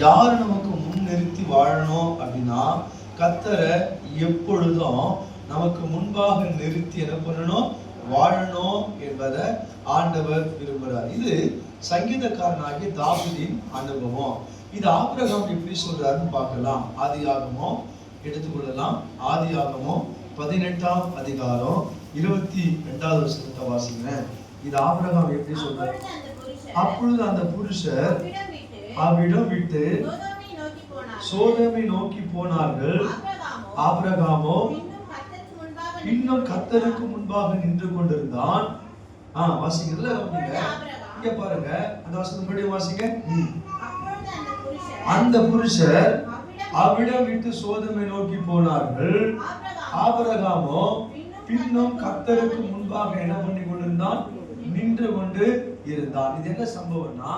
யாரு நமக்கு முன் நிறுத்தி வாழணும் அப்படின்னா, கர்த்தரை எப்பொழுதும் நமக்கு முன்பாக நிறுத்தி என்ன பண்ணணும், வாழணும் என்பதை ஆண்டவர் விரும்புகிறார். இது சங்கீதக்காரனாகிய தாவீதின் அனுபவம். இது ஆபிரகாம் எப்படி சொல்றாருன்னு பார்க்கலாம். ஆதியாகமம் எடுத்துக்கொள்ளலாம். ஆதியாகமம் 18ஆம் அதிகாரம் 22வது வசனத்தை வாசிங்க. இது ஆபிரகாம் எப்படி சொல்றாரு. அப்பொழுது அந்த புருஷர் அவ்விடம் விட்டு சோதோமை நோக்கி போனார்கள். ஆபிரகாமோ இன்னும் கர்த்தருக்கு முன்பாக நின்று கொண்டிருந்தான். வாசிக்கிறதுல இங்க பாருங்க, அந்த வசனம் மறுபடியும் வாசிங்க. அந்த புருஷர் அவ்விடம் விட்டு சோதோமை நோக்கி போனார்கள். ஆபிரகாமோ பின்னும் கர்த்தருக்கு முன்பாக என்ன பண்ணி கொண்டிருந்தான், நின்று கொண்டு இருந்தான். இது என்ன சம்பவம்னா,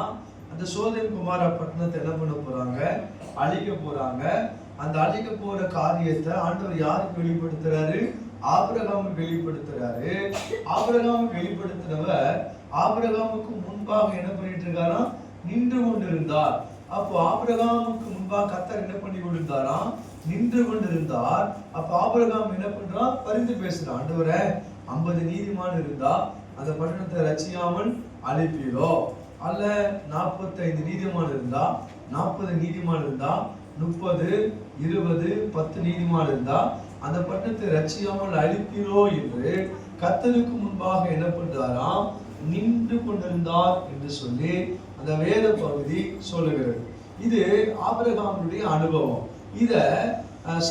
அந்த சோதோம் குமார பட்டணத்தை என்ன பண்ண போறாங்க, அழிக்க போறாங்க. அந்த அழிக்க போற காரியத்தை ஆண்டவர் யாருக்கு வெளிப்படுத்துறாரு, ஆபிரகாமுக்கு வெளிப்படுத்துறாரு. ஆபிரகாமுக்கு வெளிப்படுத்தினவர் ஆபிரகாமுக்கு முன்பாக என்ன பண்ணிட்டு இருக்காராம், நின்று கொண்டிருந்தார். அப்போ ஆபிரகாமுக்கு முன்பாக கர்த்தர் என்ன பண்ணி கொண்டிருந்தாராம், நின்று கொண்டிருந்தார். அப்ப ஆபிரகாம் என்ன பண்றான், பரிந்து பேசுறான். ஆண்டவரே, 50 நீதிமான் இருந்தா அந்த பட்டணத்தை ரட்சியாமல் அழிப்பீரோ, அல்ல 45 நீதிமான் இருந்தா, 40 நீதிமான் இருந்தா, 30, 20, 10 நீதிமான் இருந்தா அந்த பட்டணத்தை ரட்சியாமல் அழிப்பீரோ என்று கர்த்தருக்கு முன்பாக என்ன பண்றாராம், நின்று கொண்டிருந்தார் என்று சொல்லி அந்த வேத பகுதி சொல்லுகிறது. இது ஆபிரகாமுடைய அனுபவம். இத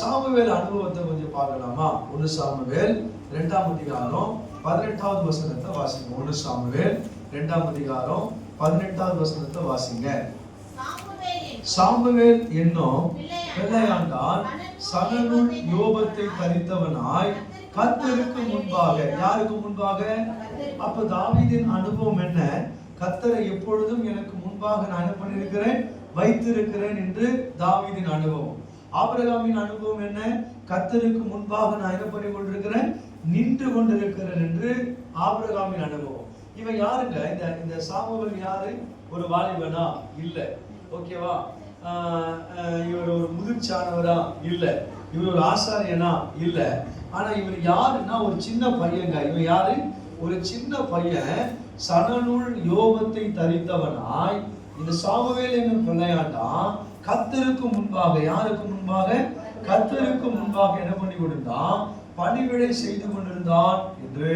சாமுவேல் அனுபவத்தை கொஞ்சம் பார்க்கலாமா? 1 சாமுவேல் 2ஆம் அதிகாரம் 18வது வசனத்தை வாசிங்க. 1 சாமுவேல் 2ஆம் அதிகாரம் 18வது வசனத்தை வாசிங்க. சாமுவேல் என்னும் பிள்ளையாண்டான் சகலுள் யோபத்தை தரித்தவனாய் கர்த்தருக்கு முன்பாக, யாருக்கு முன்பாக? அப்ப தாவீதின் அனுபவம் என்ன, கர்த்தரை எப்பொழுதும் எனக்கு முன்பாக நான் என்ன பண்ணிருக்கிறேன், வைத்திருக்கிறேன் என்று தாவீதின் அனுபவம். ஆபிரகாமின் அனுபவம் என்ன, கர்த்தருக்கு முன்பாக நான் என்ன பண்ணி கொண்டிருக்கிறேன், நின்று கொண்டிருக்கிறேன் என்று ஆபிரகாமின் அனுபவம். இவன் யாருங்க? இந்த சாமுவேல் யாரு? ஒரு வாலிபனா? இல்ல. ஓகேவா? இவர் ஒரு முதிர்ச்சியானவரா? இல்ல. இவர் ஒரு ஆசாரியனா? இல்ல. ஆனா இவர் யாருன்னா ஒரு சின்ன பையங்க. இவன் யாரு? ஒரு சின்ன பையன். சணநூல் யோபத்தை தரித்தவனாய் இந்த சாமுவேல் என்னும் பிள்ளையாண்டான் கர்த்தருக்கு முன்பாக, யாருக்கு முன்பாக? கர்த்தருக்கு முன்பாக என்ன பண்ணி கொண்டிருந்தான், பணிவிடை செய்து கொண்டிருந்தான் என்று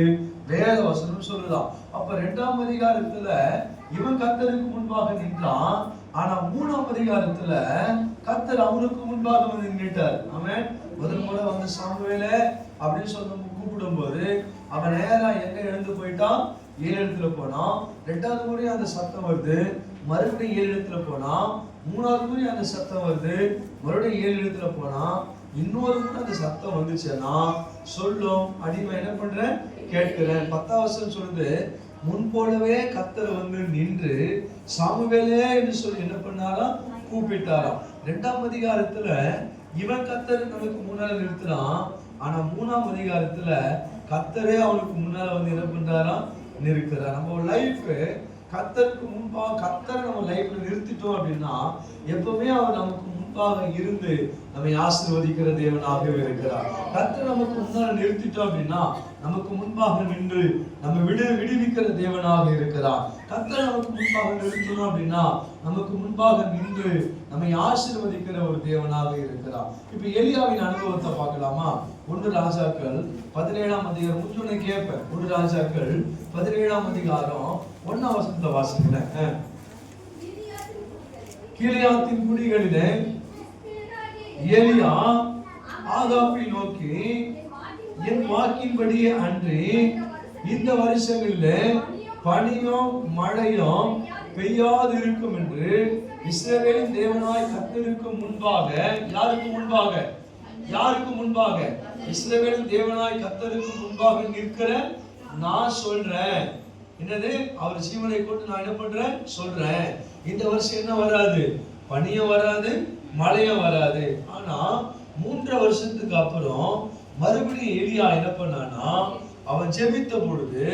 வேத வசனம் சொல்லுதான். அப்ப 2ஆம் அதிகாரத்துல இவன் கர்த்தருக்கு முன்பாக நின்றான். ஆனா 3ஆம் அதிகாரத்துல கர்த்தர் அவனுக்கு முன்பாக வந்து நின்றுட்டார். அவன் முதல் முறை வந்து சாமுவேலே அப்படின்னு சொல்லி கூப்பிடும் போது அவன் நேரா எங்க எழுந்து போயிட்டான், 7 இடத்துல போனான். 2வது முறை அந்த சத்தம் வருது, மறுபடியும் 7 இடத்துல போனான். 3வது முறை அந்த சத்தம் வருது, மறுபடியும் 7 இடத்துல போனான். இன்னொரு முறை அந்த சத்தம் வந்துச்சுன்னா சொல்லும், அடிமை என்ன பண்றேன், கேட்கிறேன். 10ஆம் வசனம் சொல்லுது, முன் போலவே கர்த்தர் வந்து நின்று சாமுவேலே என்று சொல்லி என்ன பண்ணாராம், கூப்பிட்டாராம். 2ஆம் அதிகாரத்துல இவன் கர்த்தர் நமக்கு முன்னால நிறுத்துறான். ஆனா 3ஆம் அதிகாரத்துல கர்த்தரே அவனுக்கு முன்னால வந்து என்ன பண்றாராம், நிறுத்துறார். நம்ம லைஃப் கர்த்தருக்கு முன்பாக, கர்த்தரை நம்ம லைஃப்ல நிறுத்திட்டோம் அப்படின்னா எப்பவுமே அவர் நமக்கு முன்பாக இருந்து நம்மை ஆசீர்வதிக்கிற தேவனாக இருக்கிறார். கர்த்தர் நமக்கு முன்னால் நிறுத்திட்டோம் அப்படின்னா நமக்கு முன்பாக நின்று நம்ம விடுவிக்கிற தேவனாக இருக்கிறார். கர்த்தர் நமக்கு முன்பாக நிறுத்தணும் அப்படின்னா நமக்கு முன்பாக நின்று நம்மை ஆசீர்வதிக்கிற ஒரு தேவனாக இருக்கிறார். இப்ப எலியாவின் அனுபவத்தை பார்க்கலாமா? 1 ராஜாக்கள் 17ஆம் அதிகாரம். முன்னே கேட்பேன். 1 ராஜாக்கள் 17ஆம் அதிகாரம் 1ஆம் வசனத்தை வாசிக்கிறேன். கீலேயாத்தின் குடிகளிலே எலியா ஆகாபை நோக்கி, என் வாக்கின்படியே அன்றி இந்த வருஷங்களிலே பனியும் மழையும் பெய்யாது இருக்கும் என்று இஸ்ரவேலின் தேவனாய் கர்த்தருக்கு முன்பாக, யாருக்கு முன்பாக? யாருக்கு முன்பாக? இஸ்ரவேலின் தேவனாய் கர்த்தருக்கு முன்பாக நிற்கிற நான் சொல்றேன். என்னது? அவர் ஜீவனை கொண்டு நான் என்ன பண்றேன், சொல்றேன். இந்த வருஷம் என்ன வராது, பனியும் வராது, மழையும் வராது. ஆனா 3 வருஷத்துக்கு அப்புறம் மறுபடியும் எலியா என்ன பண்ணானா, அவன் ஜெபித்த பொழுது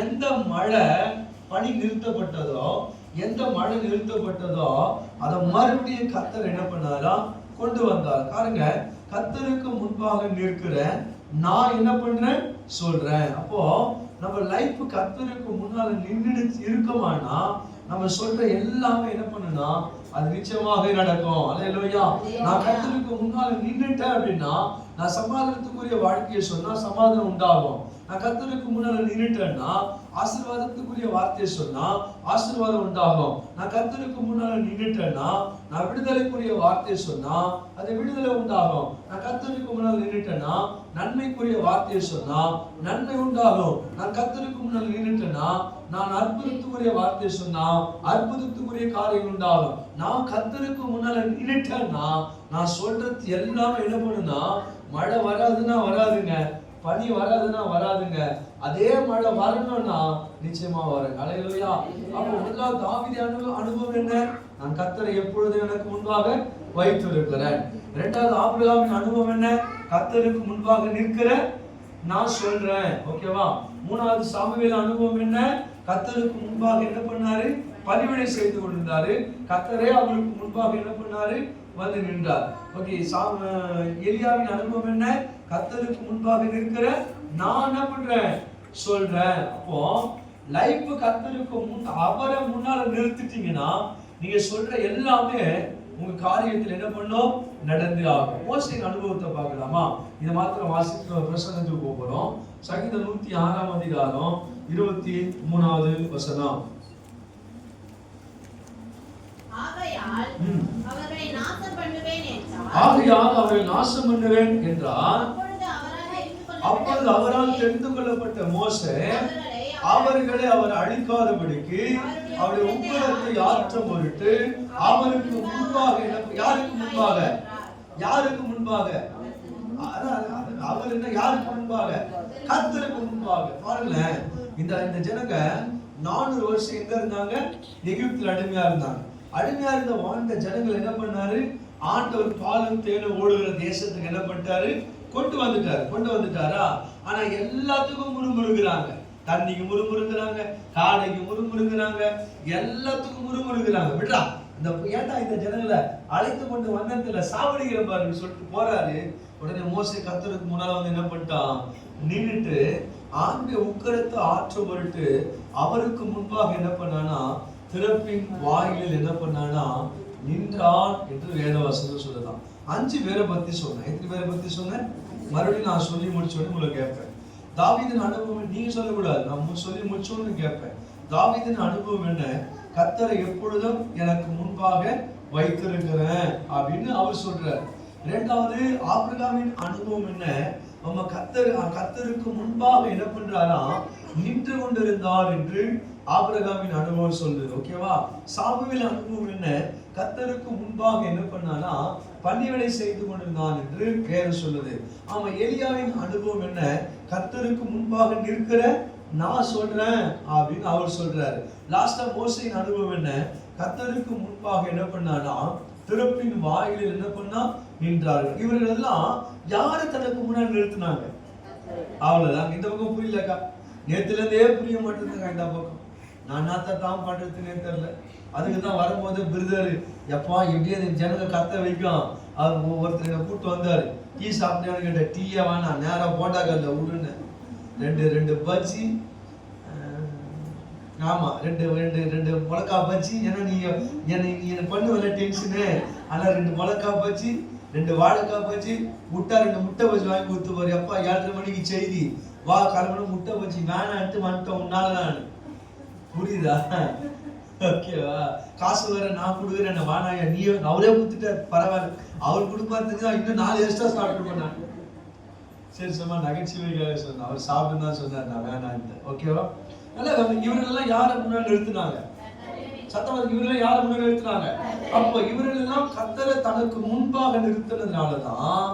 எந்த மழை பனி நிறுத்தப்பட்டதோ எந்த மழை நிறுத்தப்பட்டதோ அதை மறுபடியும் கர்த்தர் என்ன பண்ணாரா கொண்டு வந்தார். பாருங்க, கர்த்தருக்கு முன்பாக நிற்கிற நான் என்ன பண்றேன் சொல்றேன். அப்போ நம்ம லைஃப் கர்த்தருக்கு முன்னால நின்று இருக்கமானா நம்ம சொல்ற எல்லாமே என்ன பண்ணுனா அது நிச்சயமாக நடக்கும். அல்லேலூயா. நான் கர்த்தருக்கு முன்னால நின்னுட்டேன் அப்படின்னா நான் சமாதானத்துக்குரிய வாழ்க்கையை சொன்னா சமாதானம் உண்டாகும். நான் கர்த்தருக்கு முன்னால நின்னுட்டேன்னா ஆசீர்வாதத்துக்குரிய வார்த்தையை சொன்னா ஆசீர்வாதம் உண்டாகும். நான் கர்த்தருக்கு முன்னால நின்னுட்டேன்னா நான் விடுதலைக்குரிய வார்த்தையை சொன்னா அது விடுதலை உண்டாகும். நான் கர்த்தருக்கு முன்னால நின்னுட்டேன்னா நன்மைக்குரிய வார்த்தையை சொன்னா நன்மை உண்டாகும். நான் கர்த்தருக்கு முன்னால நின்னுட்டேன்னா நான் அற்புதத்துக்குரிய வார்த்தையை சொன்னா அற்புதத்துக்குரிய காரியம் உண்டாகும். நான் கர்த்தருக்கு முன்னால நின்னுட்டேன்னா நான் சொல்றது எல்லாமே என்ன பண்ணுனா மழை வராதுன்னா வராதுங்க, பனி வராதுன்னா வராதுங்க, அதே மழை வரணும்னா நிச்சயமா வரும். அல்லேலூயா. அப்போ முதலாவது தாவீது அனுபவம் என்ன? நான் கர்த்தரை எப்பொழுதும் எனக்கு முன்பாக வைத்திருக்கிறேன். இரண்டாவது ஆபிரகாமின் அனுபவம் என்ன? கர்த்தருக்கு முன்பாக நிற்கிற நான் சொல்றேன். ஓகேவா? மூணாவது சாமுவேல் அனுபவம் என்ன? கர்த்தருக்கு முன்பாக என்ன பண்ணாரு? பணிவிடை செய்து கொண்டிருந்தாரு. கர்த்தரே அவருக்கு முன்பாக என்ன பண்ணாரு? வந்து நின்றார். ஓகே. எலியாவின் அனுபவம் என்ன? கர்த்தருக்கு முன்பாக நிற்கிற நான் என்ன பண்றேன் சொல்றேன். அப்போ லைஃப் கர்த்தருக்கு அவரை முன்னால நிறுத்திட்டீங்கன்னா நீங்க சொல்ற எல்லாமே உங்க காரியத்தில் என்ன பண்ணும் நடந்து ஆகும். மோசேயின் அனுபவத்தை பார்க்கலாமா? இதை மாத்திரம் வாசித்து பிரசங்கத்துக்கு போகிறோம். சங்கீதம் 106 அதிகாரம் 23வது வசனம். ஆகையால் அவர்களை நாசம் பண்ணுவேன் என்றார். அப்பொழுது அவரால் தெரிந்து கொள்ளப்பட்ட மோசே அவர்களை அவர் அழிக்காதபடிக்கு அவருடைய உக்கிரத்தை ஆற்ற பொருட்டு அவருக்கு முன்பாக யாருக்கு முன்பாக அவர் என்ன யாருக்கு முன்பாக? கர்த்தருக்கு முன்பாக. பாருங்களேன், இந்த ஜனங்க 400 வருஷம் எங்க இருந்தாங்க? எகிப்தில் அடிமையா இருந்தாங்க. அடிமையா இருந்த வாழ்ந்த ஜனங்கள் என்ன பண்ணாரு? ஆண்டவர் பாலும் தேனும் ஓடுகிற தேசத்துக்கு என்ன பண்ணிட்டாரு? கொண்டு வந்துட்டாரா? ஆனா எல்லாத்துக்கும் முறுமுறுகிறாங்க. தண்ணிக்கு முறுமுறுகிறாங்க, காடைக்கு முறுமுறுகிறாங்க, எல்லாத்துக்கும் முறுமுறுகிறாங்க. விடுறா இந்த ஏன்டா இந்த ஜனங்களை அழைத்து கொண்டு வந்ததுல சாவடிக்கிற பாருன்னு சொல்லிட்டு போறாரு. உடனே மோசே கர்த்தருக்கு முன்னால வந்து என்ன பண்ணிட்டான்? நின்றுட்டு ஆண்டு உக்கரத்தை ஆற்ற பொருட்டு அவருக்கு முன்பாக என்ன பண்ணானா திறப்பின் வாயிலில் என்ன பண்ணானா நின்றான் என்று வேதவாசகம் சொல்லுதான். 5 பேரை பத்தி சொன்னேன். எத்தனை பேரை பத்தி சொன்னேன்? மறுபடியும் நான் சொல்லி முடிச்சோன்னு உங்களை கேட்பேன். தாவீதின் அனுபவம் நீங்க சொல்லக்கூடாது, நான் சொல்லி முடிச்சோன்னு கேட்பேன். தாவீதின் அனுபவம் என்ன? கர்த்தரை எப்பொழுதும் எனக்கு முன்பாக வைத்திருக்கிறேன் அப்படின்னு அவர் சொல்றார். இரண்டாவது ஆபிரகாமின் அனுபவம் என்ன? நம்ம கர்த்தருக்கு முன்பாக என்ன பண்றாரா நின்று கொண்டிருந்தார் என்று ஆபிரகாமின் அனுபவம் சொல்லுது. ஓகேவா? சாமுவேல் அனுபவம் என்ன? கர்த்தருக்கு முன்பாக என்ன பண்ணானா பணிவிடை செய்து கொண்டிருந்தான் என்று வேதம் சொல்லுது. ஆமா. எலியாவின் அனுபவம் என்ன? கர்த்தருக்கு முன்பாக நிற்கிற நான் சொல்றேன் அப்படின்னு அவர் சொல்றாரு. லாஸ்டா மோசேயின் அனுபவம் என்ன? கர்த்தருக்கு முன்பாக என்ன பண்ணானா திறப்பின் வாயிலில் என்ன பண்ணா நின்றார்கள். இவர்கள் எல்லாம் யாரு தனக்கு முன்னாடி நிறுத்தினாங்க? அவ்வளவுதான். இந்த பக்கம் புரியலக்கா, நேத்துல இருந்தே புரிய மாட்டேங்குதுக்கா. இந்த பக்கம் நான் தான் பண்றதுன்னே தெரியல. அதுக்குதான் வரும்போது பிரதர் எப்பா எப்படியே ஜனங்க கத்த வைக்கும். அவர் ஒருத்தர் என்ன கூப்பிட்டு வந்தாரு. டீ சாப்பிட்டேன்னு கேட்ட. டீயே வேணா, நேரா போண்டாக்கல்ல விடுன்னு. ரெண்டு பஜ்ஜி, ஆமா ரெண்டு மிளகா பஜ்ஜி. ஏன்னா நீங்க பண்ணுவல டென்ஷனு. ஆனா 2 மிளகா பஜ்ஜி, 2 வாழைக்காய் பஜ்ஜி விட்டா 2 முட்டை பஜ்ஜி வாங்கி கொடுத்து பாரு. அப்பா 7:30 மணிக்கு செய்தி வா கிளம்பி முட்டை பஜ்ஜி வேணான்ட்டு வந்துட்டோம். உன்னால நான் புரியுதா? ஓகேவா? காசு வேற நான் கொடுக்குறேன் வானாயா நீ அவரே கொடுத்துட்டார். பரவாயில்ல, அவர் கொடுப்பாத்துக்கு தான் இன்னும் 4 எக்ஸ்ட்ரா சாப்பிட்டு போனான். சரி சும்மா நகைச்சுவைக்காக சொன்னேன். அவர் சாப்பிட்டு தான் சொன்னார், நான் வேணான்ட்டு. ஓகேவா? நல்லா இவர்களெல்லாம் யாரை முன்னாடி நிறுத்தினாங்க? சத்தம். இவர்கள் யாரை முன்னாடி நிறுத்தினாங்க? அப்போ இவர்கள் எல்லாம் கர்த்தரை தனக்கு முன்பாக நிறுத்தினதுனாலதான்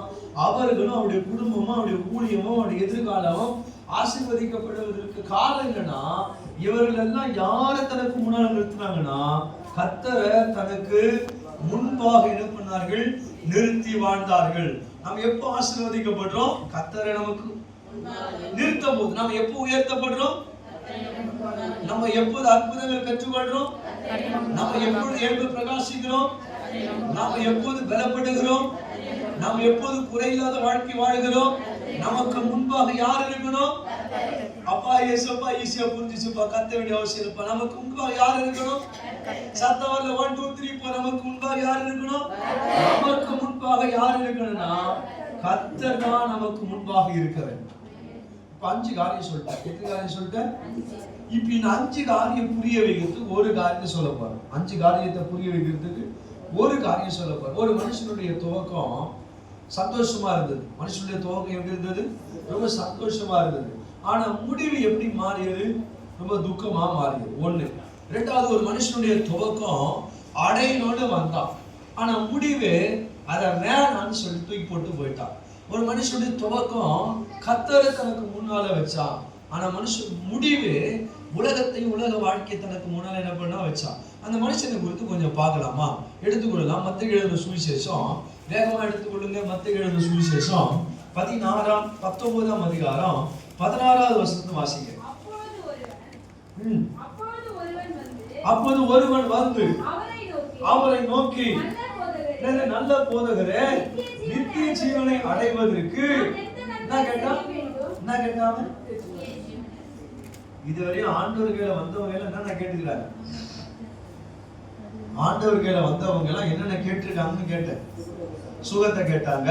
அவர்களும் அவருடைய குடும்பமும் அவருடைய ஊழியமும் அவருடைய எதிர்காலமும் ஆசீர்வதிக்கப்படுவதற்கு காரணம் என்னன்னா இவர்கள் எல்லாம் யாரை தனக்கு முன்னாடி நிறுத்தினாங்கன்னா கர்த்தரை தனக்கு முன்பாக என்ன பண்ணார்கள்? நிறுத்தி வாழ்ந்தார்கள். நாம் எப்போ ஆசீர்வதிக்கப்படுறோம்? கர்த்தரை நமக்கு நிறுத்தும் போது. நாம் எப்போ உயர்த்தப்படுறோம்? நம்ம எப்போது அற்புதங்கள் பெற்றுக்கொள்றோம்? நம்ம எப்போது எழுந்து பிரகாசிக்கிறோம்? நாம் எப்போது பலப்படுகிறோம்? நாம் எப்போது குறையில்லாத வாழ்க்கை வாழ்கிறோம்? நமக்கு முன்பாக யார் இருக்கணும்? அப்பா ஏசப்பா ஈஸியா புரிஞ்சிச்சுப்பா, கத்த வேண்டிய அவசியம் இல்லப்பா. நமக்கு முன்பாக யார் இருக்கணும்? சத்தவர்ல 1 2 3 4. நமக்கு முன்பாக யார் இருக்கணும்? நமக்கு முன்பாக யார் இருக்கணும்னா கர்த்தர் தான் நமக்கு முன்பாக இருக்கிறார். இப்ப 5 காரியம் சொல்லிட்டேன். எத்தனை காரியம் சொல்லிட்டேன்? இப்ப இந்த 5 காரியம் புரிய வைக்கிறதுக்கு ஒரு காரியத்தை சொல்ல போறேன். 5 காரியத்தை புரிய வைக்கிறதுக்கு ஒரு காரியம் சொல்ல போறேன். ஒரு மனுஷனுடைய துவக்கம் சந்தோஷமா இருந்தது. மனுஷனுடைய துவக்கம் எப்படி இருந்தது? ரொம்ப சந்தோஷமா இருந்தது. ஆனா முடிவு எப்படி மாறியது? ரொம்ப துக்கமா மாறியது. ஒண்ணு. இரண்டாவது, ஒரு மனுஷனுடைய துவக்கம் அடையணும்னு வந்தான். ஆனா முடிவு அதை வேணான்னு சொல்லி தூக்கி போட்டு போயிட்டான். ஒரு மனுஷனுடைய துவக்கம் கர்த்தரை தனக்கு முன்னால வச்சான். ஆனா மனுஷன் முடிவு உலகத்தையும் உலக வாழ்க்கையை தனக்கு முன்னால என்ன பண்ணா வச்சான். அந்த மனுஷனை குறித்து கொஞ்சம் பார்க்கலாமா? எடுத்துக்கொள்ளலாம். மத்தேயு எழுதின சுவிசேஷம் வேகமா எடுத்துக்கொள்ளுங்க. மத்தேயு எழுதின சுவிசேஷம் 19ஆம் அதிகாரம் 16வது வசனத்தை வாசிங்க. அப்போது ஒருவன் வந்து அவரை நோக்கி, நல்ல போதகரே, நித்திய ஜீவனை அடைவதற்கு என்ன கேட்டான்? இதுவரையும் ஆண்டவர் கையில வந்தவங்க எல்லாம் என்னென்ன கேட்டுக்கிறாங்க? ஆண்டவர் கையில வந்தவங்க எல்லாம் என்னென்ன கேட்டிருக்காங்கன்னு கேட்டேன். சுகத்தை கேட்டாங்க.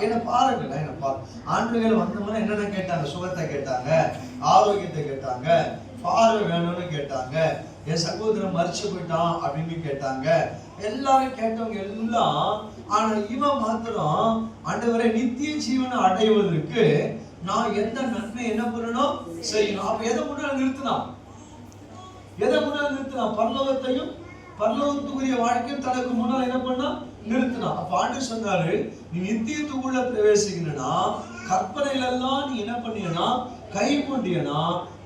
என்ன பாருங்க, ஆண்டவர் கையில வந்தவங்க என்னென்ன கேட்டாங்க? சுகத்தை கேட்டாங்க, ஆரோக்கியத்தை கேட்டாங்க, பார்வை வேணும்னு கேட்டாங்க, என் சகோதரன் மரிச்சு போயிட்டான் அப்படின்னு கேட்டாங்க. எல்லாரும் கேட்டவங்க எல்லாம். ஆனா இவன் மாத்திரம், ஆண்டவரே நித்திய ஜீவனை அடைவதற்கு நான் எந்த நன்மை என்ன பண்ணணும் செய்யணும். அப்ப எதை முன்னாடி நிறுத்தினான்? பரலோகத்தையும் பரலோகத்துக்குரிய வாழ்க்கையும் தனக்கு முன்னால் என்ன பண்ணா நிறுத்தினான். அப்ப ஆண்டவர் சொன்னாரு, நீ நித்தியத்துக்குள்ள பிரவேசிக்கணும்னா கற்பனையில எல்லாம் நீ என்ன பண்ணியனா கை கொண்டியனா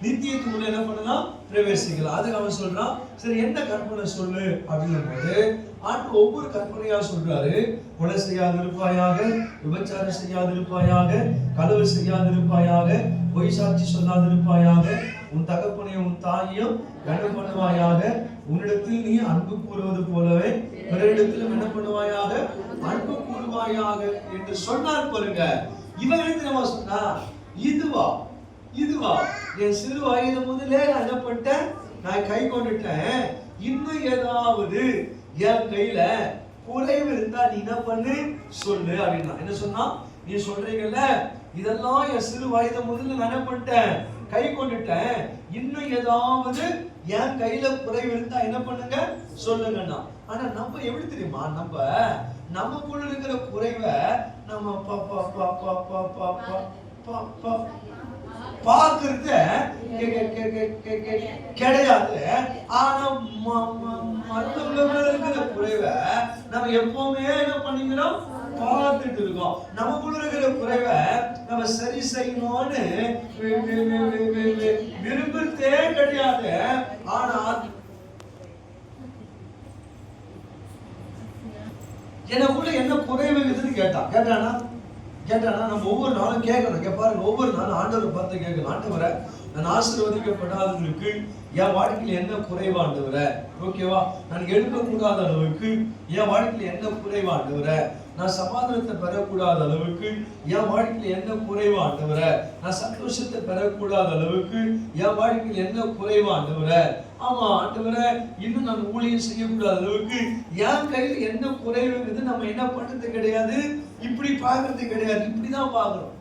நித்தியத்துக்குள்ள என்ன பண்ணலாம் பிரவேசிக்கலாம். அதுக்கு அவன் சொல்றான், சரி என்ன கற்பனை சொல்லு அப்படின்னும் போது ஆண்டு ஒவ்வொரு கற்பனையா சொல்றாரு. கொலை செய்யாதிருப்பாயாக, விபச்சாரம் செய்யாதிருப்பாயாக, களவு செய்யாதிருப்பாயாக, பொய் சாட்சி சொல்லாதிருப்பாயாக, உன் தகப்பனையும் உன் தாயையும் கனம் பண்ணுவாயாக, உன்னிடத்தில் நீ அன்பு கூறுவது போலவே பிறரிடத்திலும் என்ன பண்ணுவாயாக அன்பு கூறுவாயாக என்று சொன்னார் பாருங்க. இவன் எழுந்து நம்ம சொன்னா, இதுவா என் சிறு வயது முதலே நான் என்ன பண்ணிட்டேன், நான் கை கொண்டுட்டேன். இன்னும் ஏதாவது என் கையில குறைவு இருந்தா நீ என்ன பண்ணு சொல்லு அப்படின்னா. என்ன சொன்னா, நீ சொல்றீங்கல்ல இதெல்லாம் என் சிறு வயது முதல்ல நான் என்ன பண்ணிட்டேன் கை கொண்டுட்டேன். இன்னும் ஏதாவது என் கையில குறைவு இருந்தா என்ன பண்ணுங்க சொல்லுங்கன்னா. ஆனா நம்ம எப்படி தெரியுமா, நமக்குள்ள இருக்கிற குறைவை நம்ம பார்க்கறது கிடையாது. ஆனா மற்றவங்க இருக்கிற குறைவை நம்ம எப்பவுமே என்ன பண்ணிக்கிறோம் பார்த்துட்டு இருக்கோம். நமக்குள்ள இருக்கிற குறைவை நம்ம சரி செய்யணும்னு விரும்புறதே கிடையாது. ஆனா எனக்குள்ள என்ன குறைவு இருக்குதுன்னு கேட்டானா நம்ம ஒவ்வொரு நாளும் கேட்கணும். பாருங்க, ஒவ்வொரு நாளும் ஆண்டவரை பார்த்து கேட்கணும், ஆண்டவரை நான் ஆசீர்வதிக்கப்படாதவங்களுக்கு என் வாழ்க்கையில என்ன குறைவா ஆண்டவரை, ஓகேவா, நான் எழுப்பக்கூடாத அளவுக்கு என் வாழ்க்கையில என்ன குறைவா ஆண்டவரை, நான் சமாதானத்தை பெறக்கூடாத அளவுக்கு என் வாழ்க்கையில என்ன குறைவா ஆண்டவரை, நான் சந்தோஷத்தை பெறக்கூடாத அளவுக்கு என் வாழ்க்கையில என்ன குறைவா ஆண்டவரை, ஆமா ஆண்டவரை இன்னும் நான் ஊழியம் செய்யக்கூடாத அளவுக்கு என் கையில் என்ன குறைவு இருக்குது நம்ம என்ன பண்றது கிடையாது, இப்படி பார்க்கறது கிடையாது, இப்படிதான் பார்க்கிறோம்.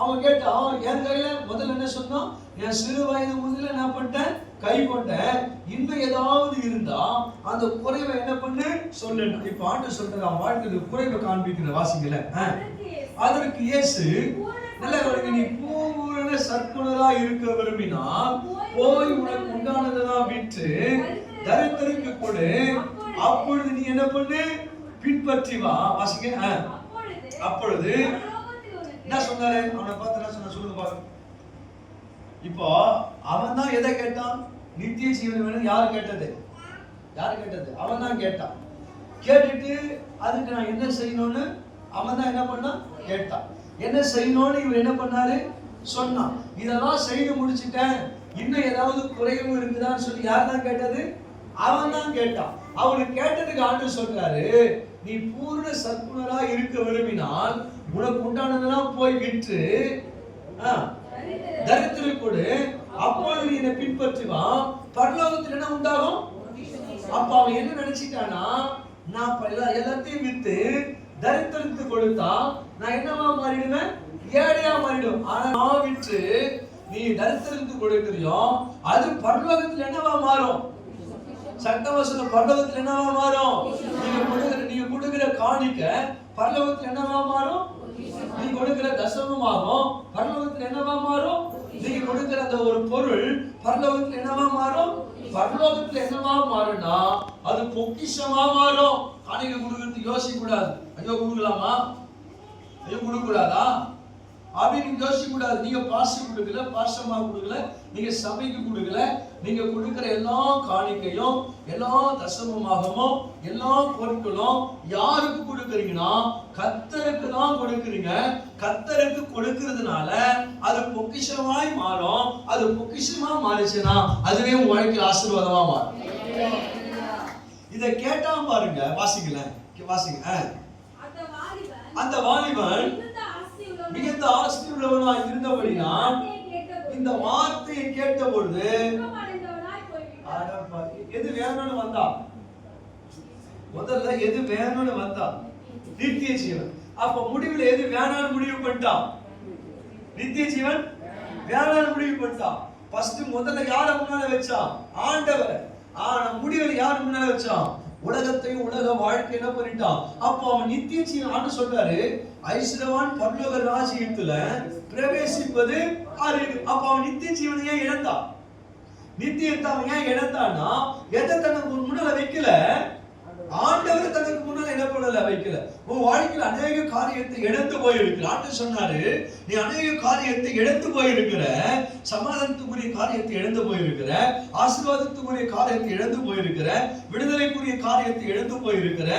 அவன் கேட்டான், என் கையில முதல்ல என்ன சொன்னான், என் சிறு வயது முதல்ல என்ன பண்ணிட்டேன் கை கொண்டேன். இன்னும் ஏதாவது இருந்தா அந்த குறைவை என்ன பண்ணு சொல்லு. இப்ப ஆண்டு சொல்ற அவன் வாழ்க்கை குறைவை காண்பிக்கிற வாசிக்கல. அதற்கு இயேசு, நல்ல நீ பூரண சற்குணரா இருக்க விரும்பினால் போய் உனக்கு உண்டானதெல்லாம் விற்று தரித்திரருக்கு கொடு, அப்பொழுது நீ என்ன பண்ணு பின்பற்றி வா. வாசிக்க. அப்பொழுது என்ன சொன்னாரு, அவனை பார்த்து என்ன சொன்ன சொல்லுங்க பாருங்க. இப்போ அவன் தான் எதை கேட்டான், நித்திய ஜீவன் வேணும். யாரு கேட்டது? அவன் தான் கேட்டான். கேட்டுட்டு அதுக்கு நான் என்ன செய்யணும்னு அவன் தான் என்ன பண்ணான் கேட்டான். என்ன செய்யணும்னு இவர் என்ன பண்ணாரு சொன்னான். இதெல்லாம் செய்து முடிச்சுட்டேன், இன்னும் ஏதாவது குறைவு இருக்குதான்னு சொல்லி யார் தான் கேட்டது? அவன் தான் கேட்டான். அவனுக்கு கேட்டதுக்கு ஆண்டவர் சொல்றாரு, நீ பூர்ண சத்குணரா இருக்க விரும்பினால் உனக்கு உண்டானதெல்லாம் போய் விற்று தரித்திரம் கொடு, அப்பொழுது நீ என்னை பின்பற்றுவான், பரலோகத்தில் என்ன உண்டாகும்? அப்ப அவன் என்ன நினைச்சிட்டானா, நான் எல்லாத்தையும் வித்து தரித்திரத்துக்கு கொடுத்தா நான் என்னவா மாறிடுவேன்? ஏழையா மாறிடும். ஆனா நான் விற்று நீ தரித்திரத்துக்கு கொடுக்கிறியோ அது பரலோகத்தில் என்னவா மாறும்? சட்டவசன பரலோகத்தில் என்னவா மாறும்? நீங்க கொடுக்கிற காணிக்க பரலோகத்தில் என்னவா மாறும்? நீ கொடுக்கிற தசமமாகும் பரலோகத்தில் என்னவா மாறும்? நீங்க கொடுக்கிற அந்த ஒரு பொருள் பரலோகத்தில் என்னவா மாறும்? பரலோகத்தில் என்னவா மாறும்னா அது பொக்கிஷமா மாறும். காணிக்க கொடுக்கறது யோசிக்க கூடாது. ஐயோ கொடுக்கலாமா, ஐயோ கொடுக்க கூடாதா அப்படின்னு யோசிக்க கூடாது. நீங்க பாசி கொடுக்கல, பாசமா கொடுக்கல, நீங்க சபைக்கு கொடுக்கல, நீங்க கொடுக்கிற எல்லா காணிக்கையும் எல்லா தசமமாகவும் எல்லா பொருட்களும் யாருக்கு கொடுக்குறீங்கன்னா கர்த்தருக்கு தான் கொடுக்குறீங்க. கர்த்தருக்கு கொடுக்கிறதுனால அது பொக்கிஷமாய் மாறும். அது பொக்கிஷமா மாறிச்சுன்னா அதுவே உங்க வாழ்க்கையில் ஆசீர்வாதமா மாறும். இதை கேட்டா பாருங்க, வாசிக்கல வாசிங்க. அந்த வாலிபன் மிகுந்த ஆஸ்தி உள்ளவனாய் இருந்தபடியால் இந்த வார்த்தையை கேட்ட பொழுது எது வேணும்னு வந்தா? முதல்ல எது வேணும்னு வந்தா? நித்திய ஜீவன். அப்ப முடிவுல எது வேணாம்னு முடிவு பண்ணிட்டான்? நித்திய ஜீவன் வேணாம்னு முடிவு பண்ணிட்டான். ஃபர்ஸ்ட் முதல்ல யார முன்னால வச்சான்? ஆண்டவரை. ஆனா முடிவுல யார் முன்னால வச்சான்? உலகத்தையும் உலக வாழ்க்கை என்ன பண்ணிட்டான்? அப்போ அவன் நித்திய ஜீவன் சொல்றாரு, ஐஸ்வரவான் பரலோக ராஜ்யத்துல பிரவேசிப்பது அறிவு. அப்ப அவன் நித்திய ஜீவனை ஏன் இழந்தான்? நித்தியத்தை அவன் ஏன் இழந்தான்னா எதை தனக்கு முன்னால வைக்கல? ஆண்டவர் தனக்கு முன்னால என்ன பண்ணல? வைக்கல. உன் வாழ்க்கையில் அநேக காரியத்தை இழந்து போயிருக்கிற. ஆண்டவர் சொன்னாரு, நீ அநேக காரியத்தை இழந்து போயிருக்கிற, சமாதானத்துக்குரிய காரியத்தை இழந்து போயிருக்கிற, ஆசீர்வாதத்துக்குரிய காரியத்தை இழந்து போயிருக்கிற, விடுதலைக்குரிய காரியத்தை இழந்து போயிருக்கிற,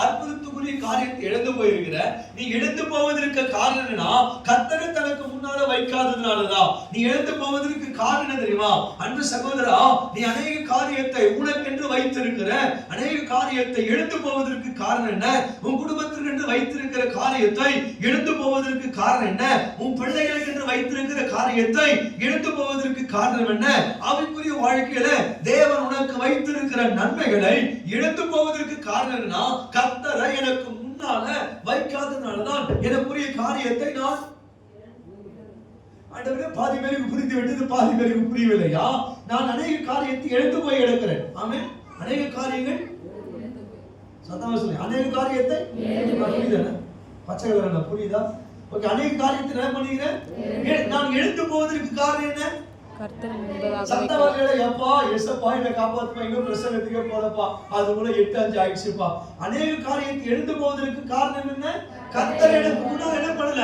அற்புதத்துக்குரிய காரியத்தை இழந்து போயிருக்கிற. நீ இழந்து போவதற்கு காரணம் என்ன? கர்த்தரை தனக்கு முன்னால வைக்காததுனாலதான். நீ இழந்து போவதற்கு காரணம் தெரியுமா? அன்பு சகோதரா, நீ அநேக காரியத்தை உனக்கென்று வைத்திருக்கிற, அநேக காரியத்தை இழந்து போவதற்கு காரணம் என்ன? உன் குடும்பத்திற்கு என்று வைத்திருக்கிற காரியத்தை இழந்து போவதற்கு காரணம் என்ன? உன் பிள்ளைகளுக்கு என்று வைத்திருக்கிற காரியத்தை இழந்து போவதற்கு காரணம் என்ன? ஆவிக்குரிய வாழ்க்கையில தேவன் உனக்கு வைத்திருக்கிற நன்மைகளை இழந்து போவதற்கு காரணம் என்ன? கர்த்தரை எனக்கு முன்னால வைக்காதனாலதான் எனக்குரிய காரியத்தை நான் ஆண்டவரே பாதி பேருக்கு புரிந்து விட்டது, பாதி பேருக்கு புரியவில்லையா? நான் அநேக காரியத்தை இழந்து போய் எடுக்கிறேன். ஆமென். அநேக காரியங்கள் சத்தமா சொல்லி அநேக காரியத்தை புரியுதா? பச்சை கலர் புரியுதா? ஓகே. அநேக காரியத்தை என்ன பண்ணிக்கிறேன்? நான் எழுந்து போவதற்கு காரணம் என்ன? சத்தவாதிகளை எப்பா எசப்பா என்னை காப்பாத்துப்பா, இன்னும் பிரசங்கத்துக்கே போதப்பா, அது கூட 8-5 ஆயிடுச்சுப்பா. அநேக காரியத்தை எழுந்து போவதற்கு காரணம் என்ன? கர்த்தர் எனக்கு முன்னால என்ன பண்ணல?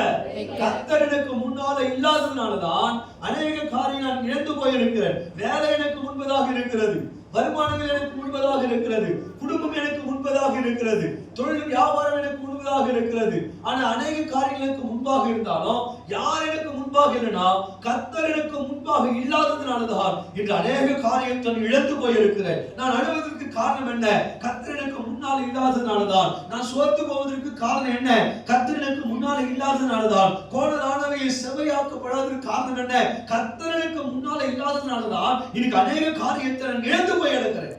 கர்த்தர் எனக்கு முன்னால இல்லாததுனாலதான் அநேக காரியம் நான் இழந்து போயிருக்கிறேன். வேலை எனக்கு முன்பதாக இருக்கிறது, வருமானங்கள் எனக்கு முன்பதாக இருக்கிறது, குடும்பம் எனக்கு முன்பதாக இருக்கிறது, தொழில் வியாபாரம் எனக்கு முன்பதாக இருக்கிறது. ஆனா அநேக காரியங்கள் எனக்கு முன்பாக இருந்தாலும் யார் எனக்கு முன்பாக இல்லைன்னா கர்த்தர் எனக்கு முன்பாக இல்லாததுனாலதான் இன்று அநேக காரியத்தை இழந்து போயிருக்கிறேன். நான் அழுவதற்கு காரணம் என்ன? கர்த்தர் எனக்கு முன்னால் இல்லாததுனாலதான். நான் சோர்ந்து போவதற்கு காரணம் என்ன? கர்த்தர் எனக்கு முன்னால் இல்லாததுனாலதான். கோணலானவை செவையாக்கப்படாததற்கு காரணம் என்ன? கர்த்தர் எனக்கு முன்னால் இல்லாததுனாலதான் இன்னைக்கு அநேக காரியத்தை நான் இழந்து போய் எடுக்கிறேன்.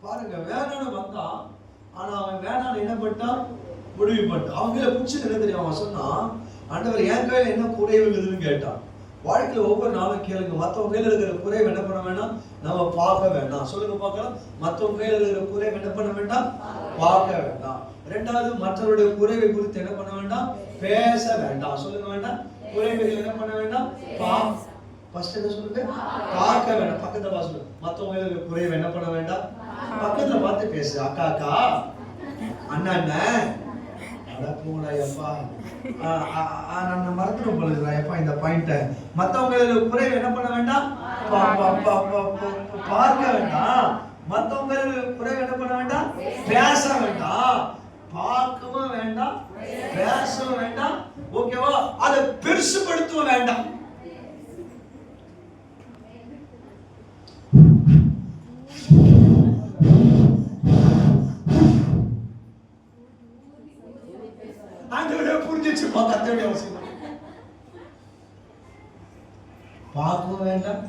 பாருங்க, வேணான்னு வந்தான். ஆனா அவன் வேணான்னு என்ன பண்ணிட்டான்? முடிவு பண்ணிட்டான். அவங்கள பிடிச்சி என்ன தெரியும்? அவன் சொன்னான், ஆண்டவர் என் கையில என்ன குறைவுன்னு கேட்டான். வாழ்க்கையில ஒவ்வொரு நாளும் கேளுங்க, மற்றவங்க கையில இருக்கிற குறைவு என்ன பண்ண வேண்டாம்? நம்ம பார்க்க வேண்டாம். சொல்லுங்க பார்க்கலாம். மற்றவங்க கையில இருக்கிற குறைவு என்ன பண்ண வேண்டாம்? பார்க்க வேண்டாம். இரண்டாவது, மற்றவருடைய குறைவை குறித்து என்ன பண்ண வேண்டாம்? பேச வேண்டாம். சொல்லுங்க வேண்டாம். குறைவுகள் என்ன பண்ண வேண்டாம்? ஃபர்ஸ்ட் என்ன சொல்லுங்க? பார்க்க வேண்டாம். பக்கத்துல பாசு. மற்றவங்க குறைவை என்ன பண்ண வேண்டாம்? பக்கத்துல பார்த்து பேசு. அக்கா அக்கா, அண்ணா அண்ணன், அட போடா எப்பா, நான் மறந்துடும் போல எப்பா இந்த பாயிண்ட. மற்றவங்க குறைவை என்ன பண்ண வேண்டாம்? பார்க்க வேண்டாம். மற்றவங்க குறைவை என்ன பண்ண வேண்டாம்? பேச வேண்டாம். பார்க்கவும் வேண்டாம், பேசவும் வேண்டாம். ஓகேவா? அதை பெருசுபடுத்தவும் வேண்டாம். முடிஞ்சிச்சுப்பா கர்த்தருடைய அவசியம். பார்க்கவும் வேண்டாம்,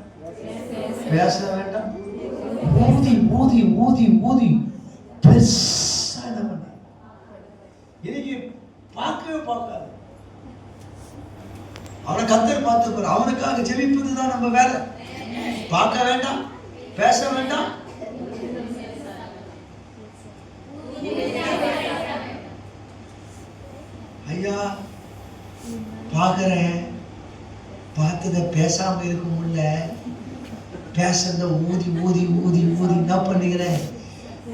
பேச வேண்டாம், ஊதி ஊதி ஊதி ஊதி பெருசா என்ன பண்ண இன்னைக்கு பார்க்கவே பார்க்காது. அவனை கர்த்தர் பார்த்துப்பார். அவனுக்காக ஜெபிப்பதுதான் நம்ம வேலை. பார்க்க வேண்டாம், பேச வேண்டாம். ஐயா பார்க்கிறேன், பார்த்தத பேசாம இருக்க முடியல, பேசுறத ஊதி ஊதி ஊதி ஊதி என்ன பண்ணுகிறேன்,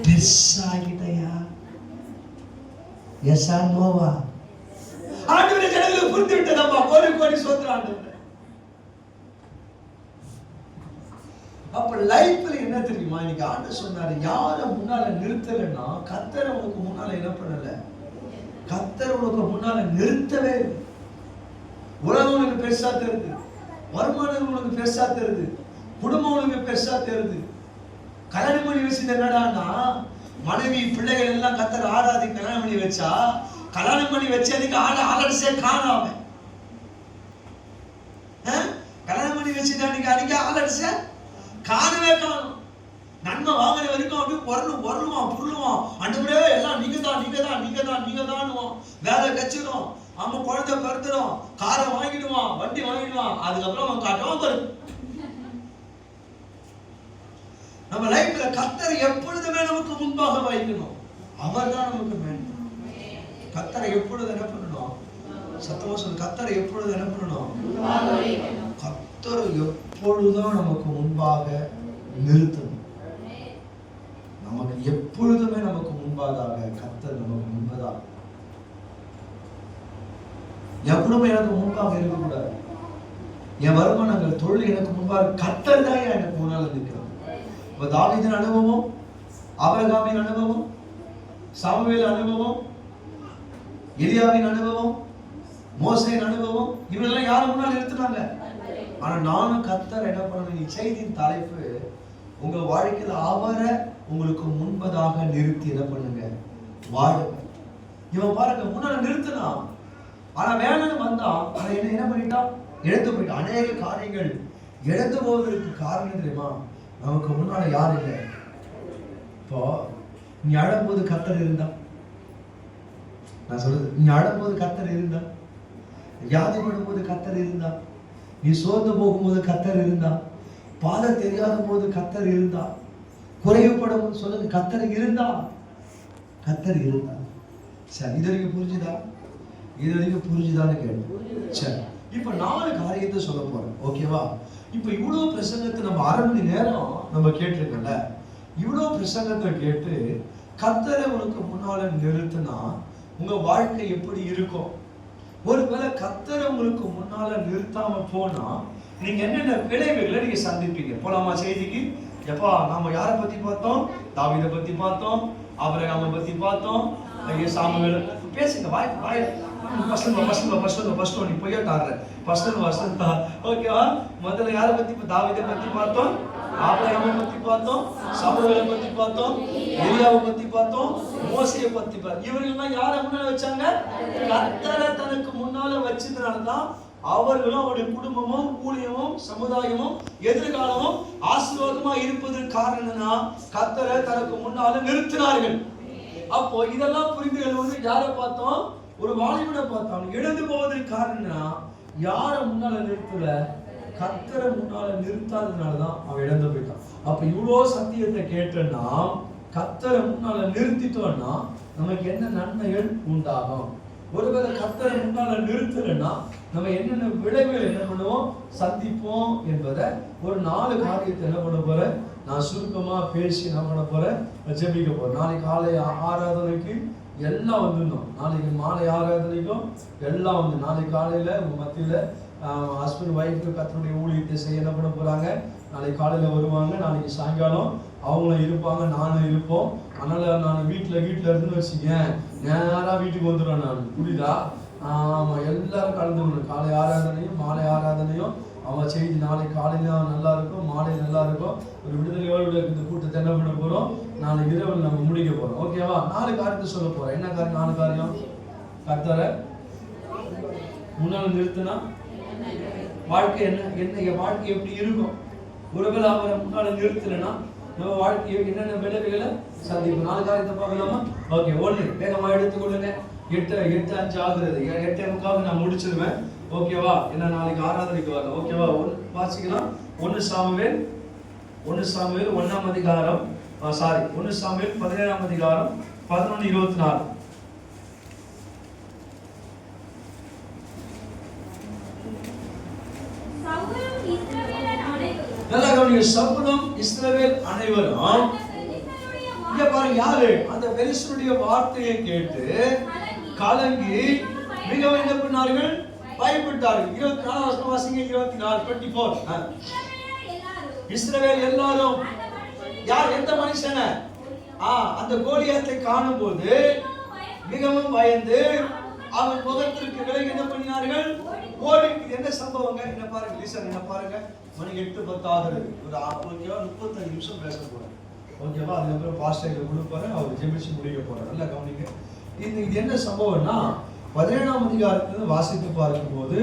பெருசாகிட்டயா. எஸ்ஸா நோவா? ஆண்டவரே ஜனங்களுக்கு புரிந்து விட்டதப்பா. கோடி கோடி சோத்திரம் ஆண்டவரே. அப்ப லைஃப்ல என்ன தெரியுமா, இன்னைக்கு ஆண்டவர் சொன்னாரு, யார முன்னால நிறுத்தலைன்னா கர்த்தர் உனக்கு முன்னால என்ன பண்ணல, கர்த்தர் உனக்கு முன்னால நிறுத்தவே. உலகம் உனக்கு பெருசா தெரியுது, வருமானம் உனக்கு பெருசா தெரியுது, குடும்பம் உனக்கு பெருசா தெரியுது. கல்யாணம் பண்ணி வச்சது என்னடான்னா, மனைவி பிள்ளைகள் எல்லாம் கர்த்தர் ஆராதி கல்யாணம் பண்ணி வச்சா, கல்யாணம் பண்ணி வச்சதுக்கு ஆலடிச்சே காணாம, கல்யாணம் பண்ணி வச்சுட்டு அன்னைக்கு ஆலடிச்ச காணவே காணும். நன்மை வாங்குற வரைக்கும் அப்படி பொருளுவான் புருளுவான். அண்டபடியே எல்லாம் நீங்க தான் வேலை கச்சிடும், அவன் குழந்தை பிறந்துடும், காரை வாங்கிடுவான், வண்டி வாங்கிடுவான். அதுக்கப்புறம் அவன் காட்டுவான் பாரு. நம்ம லைஃப்ல கர்த்தரை எப்பொழுதுமே நமக்கு முன்பாக வைக்கணும். அவர் தான் நமக்கு வேண்டும். கர்த்தரை எப்பொழுது என்ன பண்ணணும்? சத்தமா சொல்லு. கர்த்தரை எப்பொழுது என்ன பண்ணணும்? கர்த்தரை எப்பொழுதும் நமக்கு முன்பாக நிறுத்தணும். நமக்கு எப்பொழுதுமே நமக்கு முன்பாக கர்த்தர் நமக்கு முன்பதாக. எப்பவுமே எனக்கு முன்பாக இருக்கக்கூடாது. என் வருமானங்கள் தொழில் எனக்கு முன்பாக கர்த்தர் தான் எனக்கு முன்னால நிற்கிறார். இப்ப தாவீதின் அனுபவம், ஆபிரகாமின் அனுபவம், சாமுவேல் அனுபவம், எலியாவின் அனுபவம், மோசேயின் அனுபவம், இவரெல்லாம் யாரும் முன்னால் நிறுத்தினாங்க. ஆனா நானும் கர்த்தர் என்ன பண்ணணும்? செய்தியின் தலைப்பு, உங்க வாழ்க்கையில அவரை உங்களுக்கு முன்பதாக நிறுத்தி என்ன பண்ணுங்க, வாழுங்க. இவன் பாருங்க, முன்னால நிறுத்தினா, ஆனா வேணும்னு வந்தான். ஆனா என்ன பண்ணிட்டான்? இழந்து போயிட்டான். அநேக காரியங்கள் இழந்து போவதற்கு காரணம் தெரியுமா? நமக்கு முன்னால யார் இல்லை. இப்போ நீ அழும்போது கர்த்தர் இருந்தா, நான் சொல்றது, நீ அழும்போது கர்த்தர் இருந்தா, வியாதிப்படும் போது கர்த்தர் இருந்தா, நீ சோர்ந்து போகும்போது கர்த்தர் இருந்தா, பாதை தெரியாத போது கர்த்தர் இருந்தா, குறைவுப்படும் சொல்லுங்க, கர்த்தர் இருந்தா, கர்த்தர் இருந்தா. சரி, இது வரைக்கும் புரிஞ்சுதா? இது வரைக்கும் புரிஞ்சுதான்னு கேட்டு. சரி, இப்ப 4 காரியத்தை சொல்ல போறேன். ஓகேவா? இப்ப இவ்வளவு பிரசங்கத்தை நம்ம 1/2 மணி நேரம் நம்ம கேட்டிருக்கல. இவ்வளவு பிரசங்கத்தை கேட்டு கர்த்தரை உனக்கு முன்னால நிறுத்தினா உங்க வாழ்க்கை எப்படி இருக்கும்? ஒருவேளை கர்த்தரை உங்களுக்கு முன்னால நிறுத்தாம போனா நீங்க என்னென்ன விளைவுகளை நீங்க சந்திப்பீங்க? போலாமா செய்திக்கு? எப்பா நாம யாரை பத்தி பார்த்தோம்? தாவீதை பத்தி பார்த்தோம், ஆபிரகாமை பத்தி பார்த்தோம், சாமுவேல். பேசுங்க, வாய் ஃபர்ஸ்ட் நீ போய்ட்டாடுற ஃபர்ஸ்ட். ஓகேவா? முதல்ல யாரை பத்தி? தாவீதை பத்தி பார்த்தோம், ஆபிரகாமை பத்தி பார்த்தோம், சாமுவேலை பத்தி பார்த்தோம், எலியாவை பத்தி பார்த்தோம், மோசேயை பத்தி பார்த்தோம். இவர்கள்லாம் யாரை முன்னால வச்சாங்க? கர்த்தரை தனக்கு முன்னால வச்சதுனாலதான் அவர்களும் அவருடைய குடும்பமும் ஊழியமும் சமுதாயமும் எதிர்காலமும் ஆசீர்வாதமா இருப்பதற்கு காரணம்னா கர்த்தரை தனக்கு முன்னால நிறுத்தினார்கள். அப்போ இதெல்லாம் புரிந்துகள் யாரை பார்த்தோம்? ஒரு வாலிபனை பார்த்தோம். இழந்து போவதற்கு காரணம்னா யாரை முன்னால நிறுத்தல? கர்த்தரை முன்னால நிறுத்தாததுனாலதான் அவன் இழந்து போயிட்டான். அப்ப இவ்வளவு சத்தியத்தை கேட்டோம்னா கர்த்தரை முன்னால நிறுத்திட்டோம்னா நமக்கு என்ன நன்மைகள் உண்டாகும்? ஒருவேளை கர்த்தரை முன்னால நிறுத்தலைன்னா நம்ம என்னென்ன விளைவுகள் என்ன பண்ணுவோம், சந்திப்போம் என்பதை ஒரு 4 காரியத்தை என்ன பண்ண போறேன், நான் சுருக்கமா பேசி என்ன பண்ண போறேன், ஜெபிக்க போறேன். நாளைக்கு காலை ஆராதனைக்கு எல்லாம் வந்துடணும். நாளைக்கு மாலை ஆராதனைக்கும் எல்லாம் வந்து நாளைக்கு காலையில உங்க மத்தியில ஹஸ்பண்ட் ஒய்ஃபு கர்த்தருடைய ஊழியத்தை செய்ய என்ன பண்ண போறாங்க. நாளைக்கு காலையில வருவாங்க, நாளைக்கு சாயங்காலம் அவங்களும் இருப்பாங்க, நானும் இருப்போம். அதனால நான் வீட்டுல இருந்துன்னு வச்சுக்கேன், நேரா வீட்டுக்கு வந்துடுவேன் நான். புரியுதா? ஆமா, எல்லாரும் கலந்துக்கணும். காலை ஆராதனையும் மாலை ஆராதனையும் அவன் செய்தி நாளைக்கு காலையில நல்லா இருக்கும், மாலை நல்லா இருக்கும். ஒரு விடுதலையோடு இந்த கூட்டத்தை என்ன பண்ண போறோம், நாளைக்கு இரவு நம்ம முடிக்க போறோம். ஓகேவா? 4 காரியத்தை சொல்ல போறோம். என்ன காரியம்? 4 காரியம். கர்த்தரை முன்னால நிறுத்தினா வாழ்க்கை என்ன வாழ்க்கை எப்படி இருக்கும்? ஒருவேளை அவரை முன்னால நிறுத்தலைன்னா நம்ம வாழ்க்கையை என்னென்ன விளைவுகளை சந்திக்கும்? 4 காரியத்தை பார்க்கலாமா? ஓகே, 1 வேகமா எடுத்துக்கொள்ளுங்க. 8:05 ஆகுறது. 8:45 நான் முடிச்சிருவேன். ஓகேவா? என்ன நாளைக்கு ஆராதனைக்கு வரலாம். ஓகேவா? வாசிக்கலாம். 1 சாமுவேல் 1ஆம் அதிகாரம் 1 சாமுவேல் 17ஆம் அதிகாரம் 11:24. நல்லா கவனிங்க. சவுலும் இஸ்ரவேல் அனைவரும் இங்க பாருங்க, யாரு அந்த பெலிஸ்தருடைய வார்த்தையை கேட்டு கலங்கி மிகவும் என்ன பண்ணார்கள்? பயப்பட்டார்கள். 24 வசனம் வாசிங்க. 24 இஸ்ரவேல் எல்லாரும் யார்? எந்த மனுஷன? அந்த கோலியாத்தை காணும்போது மிகவும் பயந்து அவன் முகத்திற்கு விலகி என்ன பண்ணினார்கள்? ஓடி. என்ன சம்பவங்க? என்ன பாருங்க, லிசன், என்ன பாருங்க. மணி 8:10 ஆகுறது. ஒரு 35 நிமிஷம் பேச போறேன். ஓகேவா? அதுக்கப்புறம் பாஸ்டர் கொடுப்பாரு, அவர் ஜெபிச்சு முடிக்க போறாரு. நல்லா கவனிங்க. இது என்ன சம்பவம்னா 17ஆம் அதிகாரத்துல வாசித்து பார்க்கும்போது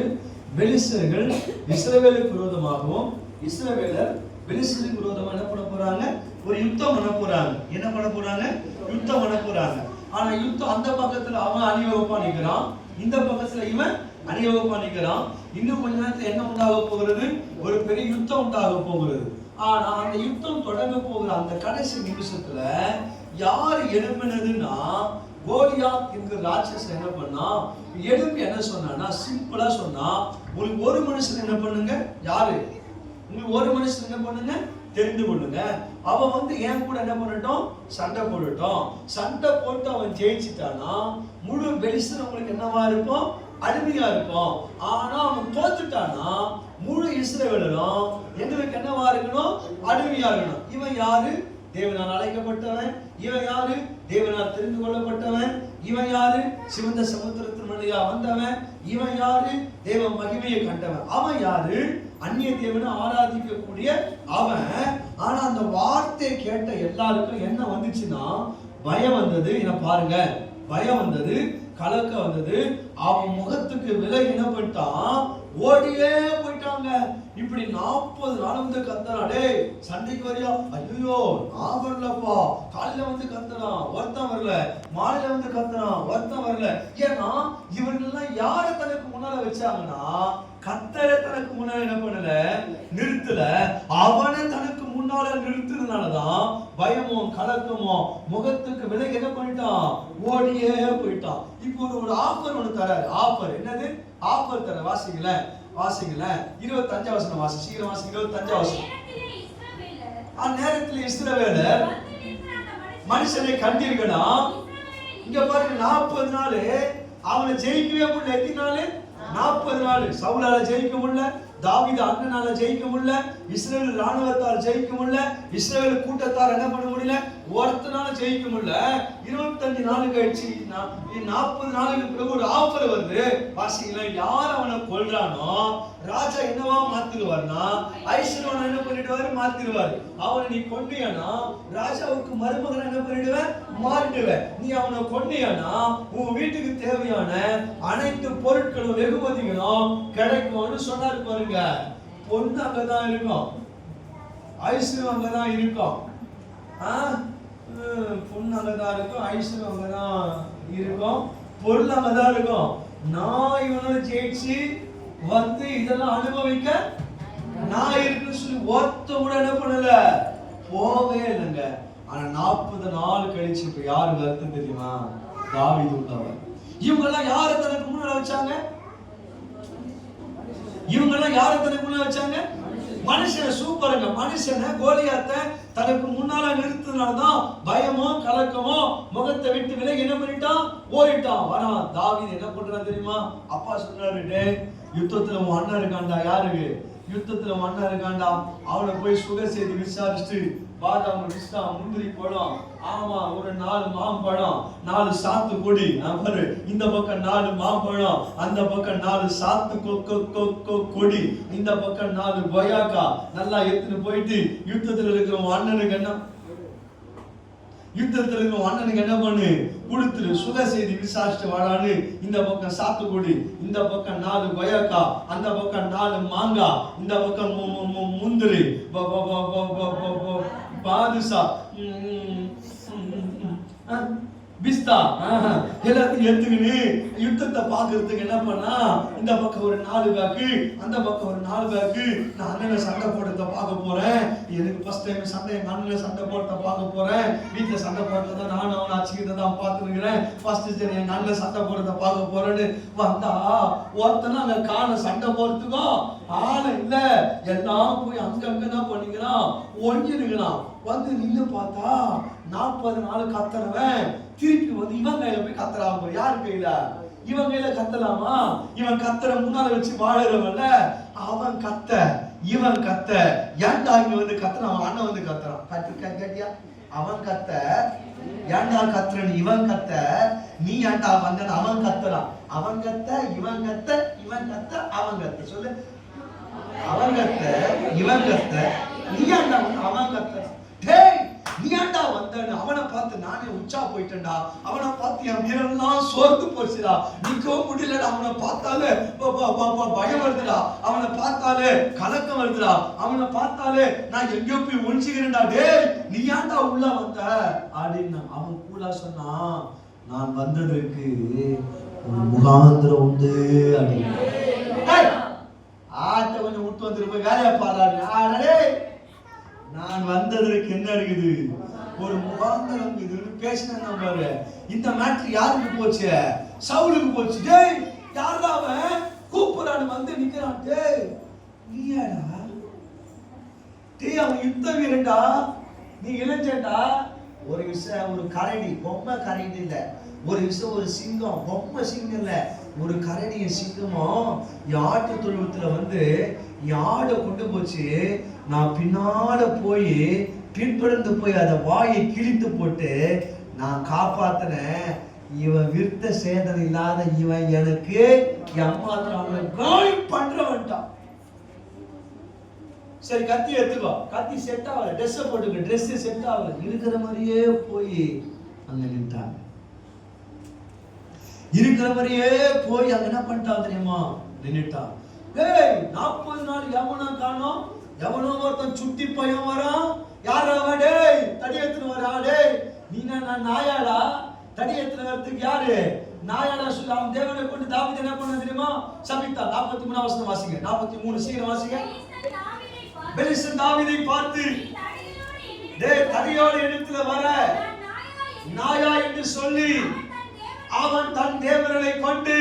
பெலிஸ்தர்கள் இஸ்ரவேலுக்கு விரோதமாகவும் இஸ்ரவேலர் பெலிஸ்தருக்கு விரோதமா என்ன பண்ண போறாங்க? ஒரு யுத்தம் பண்ண போறாங்க. என்ன பண்ண போறாங்க? யுத்தம் பண்ண போறாங்க. ஆனா யுத்தம் அந்த பக்கத்துல அவன் அணிவகுப்பா நிக்கிறான், இந்த பக்கத்துல இவன் அணிவகுப்பா நிக்கிறான். இன்னும் கொஞ்ச நேரத்துல என்ன உண்டாக போகிறது? ஒரு பெரிய யுத்தம் உண்டாக போகிறது. ஆனா அந்த யுத்தம் தொடங்க போகிற அந்த கடைசி நிமிஷத்துல யார் எழுப்பினதுன்னா கோலியாத் என்கிற ராட்சசன் என்ன பண்ணா? எழுப்பி என்ன சொன்னா, சிம்பிளா சொன்னா, உங்களுக்கு ஒரு மனுஷன் என்ன பண்ணுங்க? யாரு? உங்களுக்கு ஒரு மனுஷன் என்ன பண்ணுங்க? தெரிந்து கொள்ளுங்க. அவன் ஏன் கூட என்ன பண்ணட்டும்? சண்டை போடட்டும். சண்டை போட்டு அவன் ஜெயிச்சுட்டானா முழு பெலிஸ்தர் உங்களுக்கு என்னவா இருக்கும்? அடிமையா இருக்கும். ஆனா அவன் தோத்துட்டானா முழு இஸ்ரவேலரும் எங்களுக்கு என்னவா இருக்கணும்? அடிமையா இருக்கணும். இவன் யாரு? தேவனால் அழைக்கப்பட்டவன். இவன் யாரு? தேவனால் தெரிந்து கொள்ளப்பட்டவன். இவன் யாரு? சிவந்த சமுத்திரத்தின் வழியா வந்தவன். இவன் யாரு? தேவ மகிமையை கண்டவன். அவன் யாரு? அந்நிய தேவனை ஆராதிக்கக்கூடிய அவன். ஆனா அந்த வார்த்தை கேட்ட எல்லாருக்கும் என்ன வந்துச்சுன்னா பயம் வந்தது. என்ன பாருங்க, பயம் வந்தது, கலக்க வந்தது. அவன் முகத்துக்கு விலகி என்ன பண்ணிட்டான்? ஓடியே போயிட்டாங்க. இப்படி 40 நாள் கத்தனாடே சண்டைக்கு வரியா? ஐயோ நான் வரலப்பா. காலையில கத்தனான், ஒருத்தன் வரல. மாலையில கத்தனான், ஒருத்தன் வரல. ஏன்னா இவர்கள்லாம் யார தனக்கு முன்னால வச்சாங்கன்னா கத்தரை தனக்கு முன்னால என்ன பண்ணல? நிறுத்தல. அவனை தனக்கு முன்னால நிறுத்துறதுனாலதான் பயமோ கலக்கமோ முகத்துக்கு விலகி என்ன பண்ணிட்டான்? ஓடியே போயிட்டான். இப்போ ஒரு ஆஃபர் ஒண்ணு தராரு. ஆஃபர் என்னது? ஆஃபர் தர. வாசிக்கல 25 வசனம் வாசி. சீக்கிரம் வாசி. 25 வசனம். அந்நேரத்தில் இஸ்ரவேலர் மனுஷனை கண்டீர்களா? இங்க பாருங்க, 40 நாள் அவனை ஜெயிக்கவே முடியல. எத்தனை நாள்? 40 நாள். சவுலால ஜெயிக்க முடியல, தாவீது அண்ணனால ஜெயிக்க முடியல, இஸ்ரவேல் ராணுவத்தால் ஜெயிக்க முடியல, இஸ்ரவேல் கூட்டத்தால் என்ன பண்ண முடியல? ஒருத்தனால ஜெயிக்க முடியல. 25 நாள் கழிச்சு 40 நாளுக்கு பிறகு ஒரு ஆஃபர் வருது. வாசிங்களா, யார் அவனை கொல்றானோ ராஜா என்னவா மாத்திடுவார்னா ஐஸ்வர்யவனை என்ன பண்ணிடுவாரு? மாத்திடுவாரு. அவனை நீ கொன்னியானா ராஜாவுக்கு மருமகனை என்ன பண்ணிடுவேன்? மாறிடுவேன். நீ அவனை கொன்னியானா உன் வீட்டுக்கு தேவையான அனைத்து பொருட்களும் வெகுமதிகளும் கிடைக்கும்னு சொன்னாரு. பாருங்க, பொண்ணு அங்கதான் இருக்கும், ஐஸ்வர்யம் அங்கதான் இருக்கும். பொண்ணு அங்கதான் இருக்கும், ஐஸ்வர்யம் அங்கதான் இருக்கும், பொருள் அங்கதான் இருக்கும். நான் இவனோட ஜெயிச்சு இதெல்லாம் அனுபவிக்க நான் இருக்குன்னு சொல்லி ஒருத்த கூட என்ன பண்ணல? போவே இல்லைங்க. ஆனா 40 நாள் கழிச்சு இப்ப யாரு வருது தெரியுமா? தாவீது உள்ளவர். இவங்க எல்லாம் யார தனக்கு முன்னால வச்சாங்க? மனுஷனை. சூப்பருங்க. மனுஷனை கோலியாத்தை தனக்கு முன்னால நிறுத்தினால்தான் பயமோ கலக்கமோ முகத்தை விட்டு விலகி என்ன பண்ணிட்டான்? ஓடிட்டான். வரான். தாவீது என்ன பண்றான் தெரியுமா? அப்பா சொன்னாரு, யுத்தத்துல உன் அண்ணன் இருக்காண்டா. யாருக்கு? யுத்தத்துல உன் அண்ணன் இருக்காண்டா. அவனை போய் சுகர் செய்து விசாரிச்சுட்டு பாதாம், பிஸ்தா, முந்திரி பழம், ஆமா ஒரு 4 மாம்பழம், 4 சாத்து கொடி, இந்த பக்கம் 4 மாம்பழம், அந்த பக்கம் 4 சாத்து கொடி, இந்த பக்கம் 4 கொய்யாக்கா நல்லா எடுத்துட்டு போயிட்டு யுத்தத்துல இருக்கிற அண்ணனுக்கு என்ன? யுத்தத்துல அண்ணனுக்கு என்ன பண்ணு, கொடுத்துரு, சுக செய்தி விசாரிச்சுட்டு வாடான்னு. இந்த பக்கம் சாத்துக்குடி, இந்த பக்கம் 4 கொய்யாக்கா, அந்த பக்கம் 4 மாங்காய், இந்த பக்கம் முந்திரி, பாதுஷா, பிஸ்தா எல்லாத்தையும் எடுத்துக்கின்னு யுத்தத்தை பாக்குறதுக்கு என்ன பண்ணா, இந்த பக்கம் ஒரு 4 பேக்கு, அந்த பக்கம் ஒரு 4 பேக்கு. நான் அண்ணனை சண்டை போடுறத பார்க்க போறேன். எனக்கு ஃபர்ஸ்ட் டைம் சண்டை, எங்க அண்ணனை சண்டை போடுறத பார்க்க போறேன். வீட்டுல சண்டை போடுறத நானும் அவனை அச்சுக்கிட்ட தான் பார்த்துருக்கிறேன். ஃபர்ஸ்ட் சரி எங்க அண்ணன் சண்டை போடுறத பார்க்க போறேன்னு வந்தா ஒருத்தனா அங்க காண சண்டை போறதுக்கும் ஆளு இல்ல. எல்லாம் போய் அங்க தான் பண்ணிக்கிறான், ஒழிஞ்சிருக்கிறான். வந்து நின்று பார்த்தா 40 நாள் கத்துறவன் திருப்பி வந்து இவன் கையில போய் கத்துறான். யாரு கையில? இவன் கையில கத்தலாமா? இவன் கத்துற முன்னால வச்சு வாழறவன்ல, அவன் கத்த, இவன் கத்த. ஏன்டா இங்க வந்து கத்துறான்? அவன் அண்ணன் வந்து கத்துறான். கேட்டியா? அவன் கத்த, ஏன்டா கத்துறன்? இவன் கத்த. நீ ஏன்டா வந்த? அவன் கத்துறான். அவன் கத்த, இவன் கத்த, இவன் கத்த, அவன் கத்த. சொல்லு. அவன் கத்த, இவன் கத்த, நீ ஏன்டா வந்து? அவன் கத்துறான். டேய், நீ ஏன்டா வந்தன்னு அவனை பார்த்து நானே உச்சா போயிட்டேன்டா. அவனை பார்த்து என் வீரெல்லாம் சோர்ந்து போச்சுடா. நிக்கவும் முடியலடா. அவனை பார்த்தாலே பயம் வருதுடா. அவனை பார்த்தாலே கலக்கம் வருதுடா. அவனை பார்த்தாலே நான் எங்கேயோ போய் ஒழிச்சுக்கிறேன்டா. டேய், நீ ஏன்டா உள்ள வந்த அப்படின்னு அவன் கூட சொன்னான். நான் வந்ததற்கு ஒரு முகாந்திரம் உண்டு அப்படின்னு. ஆட்ட கொஞ்சம் விட்டு வந்துட்டு வேலையை பாடுறாரு. நான் வந்ததற்கு என்ன இருக்குது? ஒரு முகாந்திரம் இதுன்னு பேசினா பாரு. இந்த மேட்ரு யாருக்கு போச்சு? சவுலுக்கு போச்சு. டேய், யாரா அவன்? கூப்பிடான்னு வந்து நிக்கிறான். டேய், நீயாடா? டேய், அவன் யுத்த வீரன்டா, நீ இளைஞன்டா. ஒரு விஷயம், ஒரு கரடி, பொம்மை கரடி இல்ல. ஒரு விஷயம், ஒரு சிங்கம், பொம்மை சிங்கம் இல்ல. ஒரு கரடிய சிங்கமும் ஆட்டு தொழுவத்துல வந்து யாடை கொண்டு போச்சு. நான் பின்னால போய் பின்படுந்து போய் அதை வாயை கிழித்து போட்டு நான் காப்பாத்தினேன். இவன் விருத்த சேதனை இல்லாத இவன் எனக்கு பண்றவன்ட்டான். சரி, கத்தி எடுத்துக்கோ. கத்தி செட் ஆகல. ட்ரெஸ் போட்டுக்க. ட்ரெஸ் செட் ஆகல. இருக்கிற மாதிரியே போய் அங்க நின்ட்டாங்க. இருக்கிற மாதிரியே போய் அங்க என்ன பண்ணிட்டான் தெரியுமா? நின்னுட்டான். ஏய், 40 நாள் எவனா காணோம். எவனோ ஒருத்தன் சுட்டி பையன் வரான். யாரா? டேய், தடி எடுத்துன்னு வரா. டேய், நீ நான் நாயாடா? தடி எடுத்துன்னு வரதுக்கு யாரு? நாயாடா சொல்லி அவன் தேவனை கொண்டு தாவீது என்ன பண்ண தெரியுமா? சபித்தான். 43 வசனம் வாசிங்க. 43 சீக்கிரம் வாசிங்க. பெலிஸ்தன் தாவீதை பார்த்து, டேய், தடியோடு இடத்துல வர நாயா என்று சொல்லி அவன் தன் தேவனை கொண்டு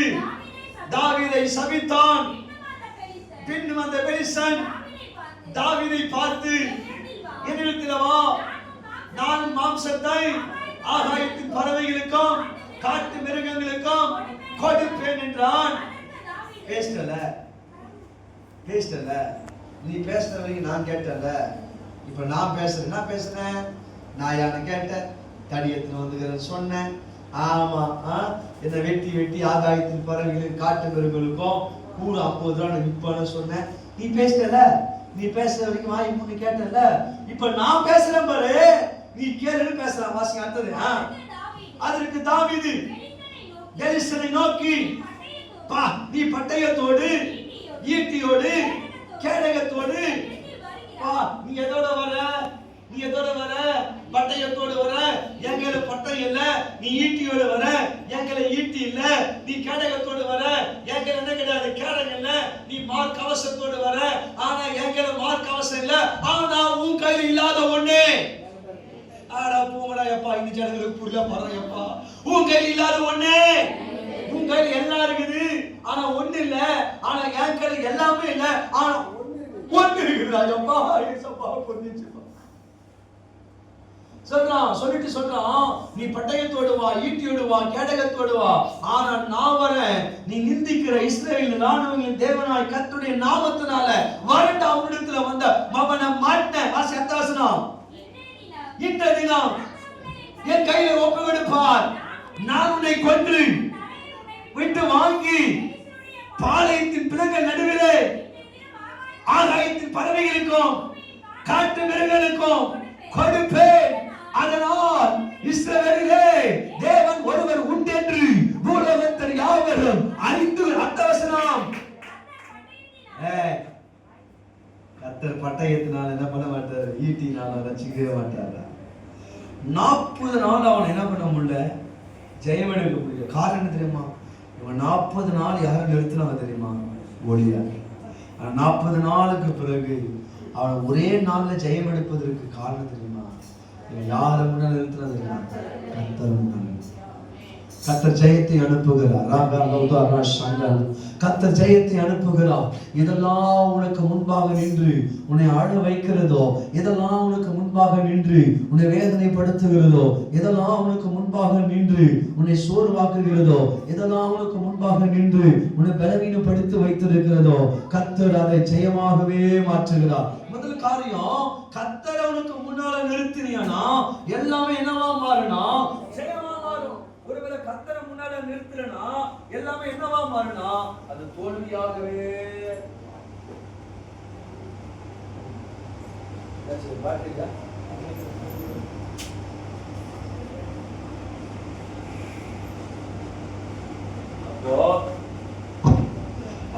தாவீதை சபித்தான். பின் வந்த பெலிஸ்தன் தாவீதை பார்த்து, என்னிடத்தில் வா, நான் மாம்சத்தை ஆகாயத்தின் பறவைகளுக்கும் காட்டு மிருகங்களுக்கும் கொடுப்பேன் என்றான். பேசல, நீ பேசுற வரைக்கும் நான் கேட்டல. இப்ப நான் பேசுறேன். என்ன பேசுறேன்? நான் யானை கேட்டேன், தடியத்துல வந்து சொன்னேன். ஆமா, என்ன வெட்டி ஆகாயத்தின் பறவைகளுக்கு காட்டு மிருகங்களுக்கும் கூறு 50 ரூபா விற்பான்னு சொன்னேன். நீ பேசல. நீ பேசுற வரைக்கும் வாய் மூணு கேட்டல. இப்ப நான் பேசுறேன் பாரு, நீ கேளுன்னு பேசலாம். வாசிங்க அடுத்தது. அதற்கு தாவீது பெலிஸ்தனை நோக்கி, பா, நீ பட்டயத்தோடு ஈட்டியோடு கேடகத்தோடு பா. நீ எதோட வர? பட்டயத்தோடு வர. எங்களை பட்டயம் இல்ல. நீ ஈட்டியோடு வர. எங்களை ஈட்டி இல்ல. நீ கேடகத்தோடு வர. எங்களை என்ன கிடையாது, கேடகம் இல்ல. நீ மார்க்கவசத்தோடு வர. ஆனா எங்களை மார்க்கவசம் இல்ல. ஆனா உன் கையில் இல்லாத ஒண்ணு. ஆடா போங்கடா எப்பா, இந்த ஜனங்களுக்கு புரியல பாருங்கப்பா. உன் கையில் இல்லாத ஒண்ணு. உன் கையில் எல்லாம் இருக்குது, ஆனா ஒண்ணு இல்ல. ஆனா என் கையில் எல்லாமே இல்ல, ஆனா ஒண்ணு இருக்குதா எப்பா? ஏசப்பா புரிஞ்சுப்பா சொல்றான். நீ பட்டயத்தோடு வா, ஈட்டியோடு வா, கேடகத்தோடு வா. ஆனா நான் வரேன். நீ நிந்திக்கிற இஸ்ரவேல் ராணுவங்களின் தேவனாய் கர்த்தருடைய நாமத்தினால வரட்ட அவனிடத்துல வந்த மவனை மாட்டேன். வாசனம், இந்த தினம் என் கையில ஒப்பு கொடுப்பார். நான் உன்னை கொன்று விட்டு வாங்கி பாளையத்தின் பிள்ளைகள் நடுவிலே ஆகாயத்தின் பறவைகளுக்கும் காட்டு மிருகங்களுக்கும் கொடுப்பேன். அதனால் இஸ்ரவேலிலே தேவன் ஒருவர் உண்டென்று பூலோகத்தர் யாவரும் அறிந்து. அடுத்த வசனம், கர்த்தர் பட்டயத்தினால் என்ன பண்ண மாட்டார், ஈட்டினால் ரட்சிக்கவே மாட்டார். 40 நாள் அவன் என்ன பண்ண முடியல, ஜெயம் எடுக்க முடியல. காரணம் தெரியுமா, இவன் 40 நாள் யாரும் நிறுத்தினாங்க தெரியுமா, கோலியாத். 40 நாளுக்கு பிறகு அவன் ஒரே நாள்ல ஜெயம் எடுப்பதற்கு காரணம் தெரியுமா, இவன் யாரை முன்னாடி நிறுத்தினா தெரியுமா, கர்த்தர் முன்னாடி. கர்த்தர் ஜெயத்தை அனுப்புகிறார். கர்த்தர் ஜெயத்தை அனுப்புகிறார். இதெல்லாம் உனக்கு முன்பாக நின்று உன்னை அழ வைக்கிறதோ, இதெல்லாம் உனக்கு முன்பாக நின்று உன்னை வேதனைப்படுத்துகிறதோ, இதெல்லாம் உனக்கு முன்பாக நின்று உன்னை சோர்வாக்குகிறதோ, இதெல்லாம் உனக்கு முன்பாக நின்று உன்னை பலவீனப்படுத்தி வைத்திருக்கிறதோ, கர்த்தர் அதை ஜெயமாகவே மாற்றுகிறார். முதல் காரியம், கர்த்தர் உனக்கு முன்னால நிறுத்தினியானா எல்லாமே என்னவா மாறுனா, ஜெயமா மாறும். ஒருவேளை கர்த்தரை முன்னால நிறுத்தலனா எல்லாமே என்னவா மாறுனா, அது தோல்வியாகவே.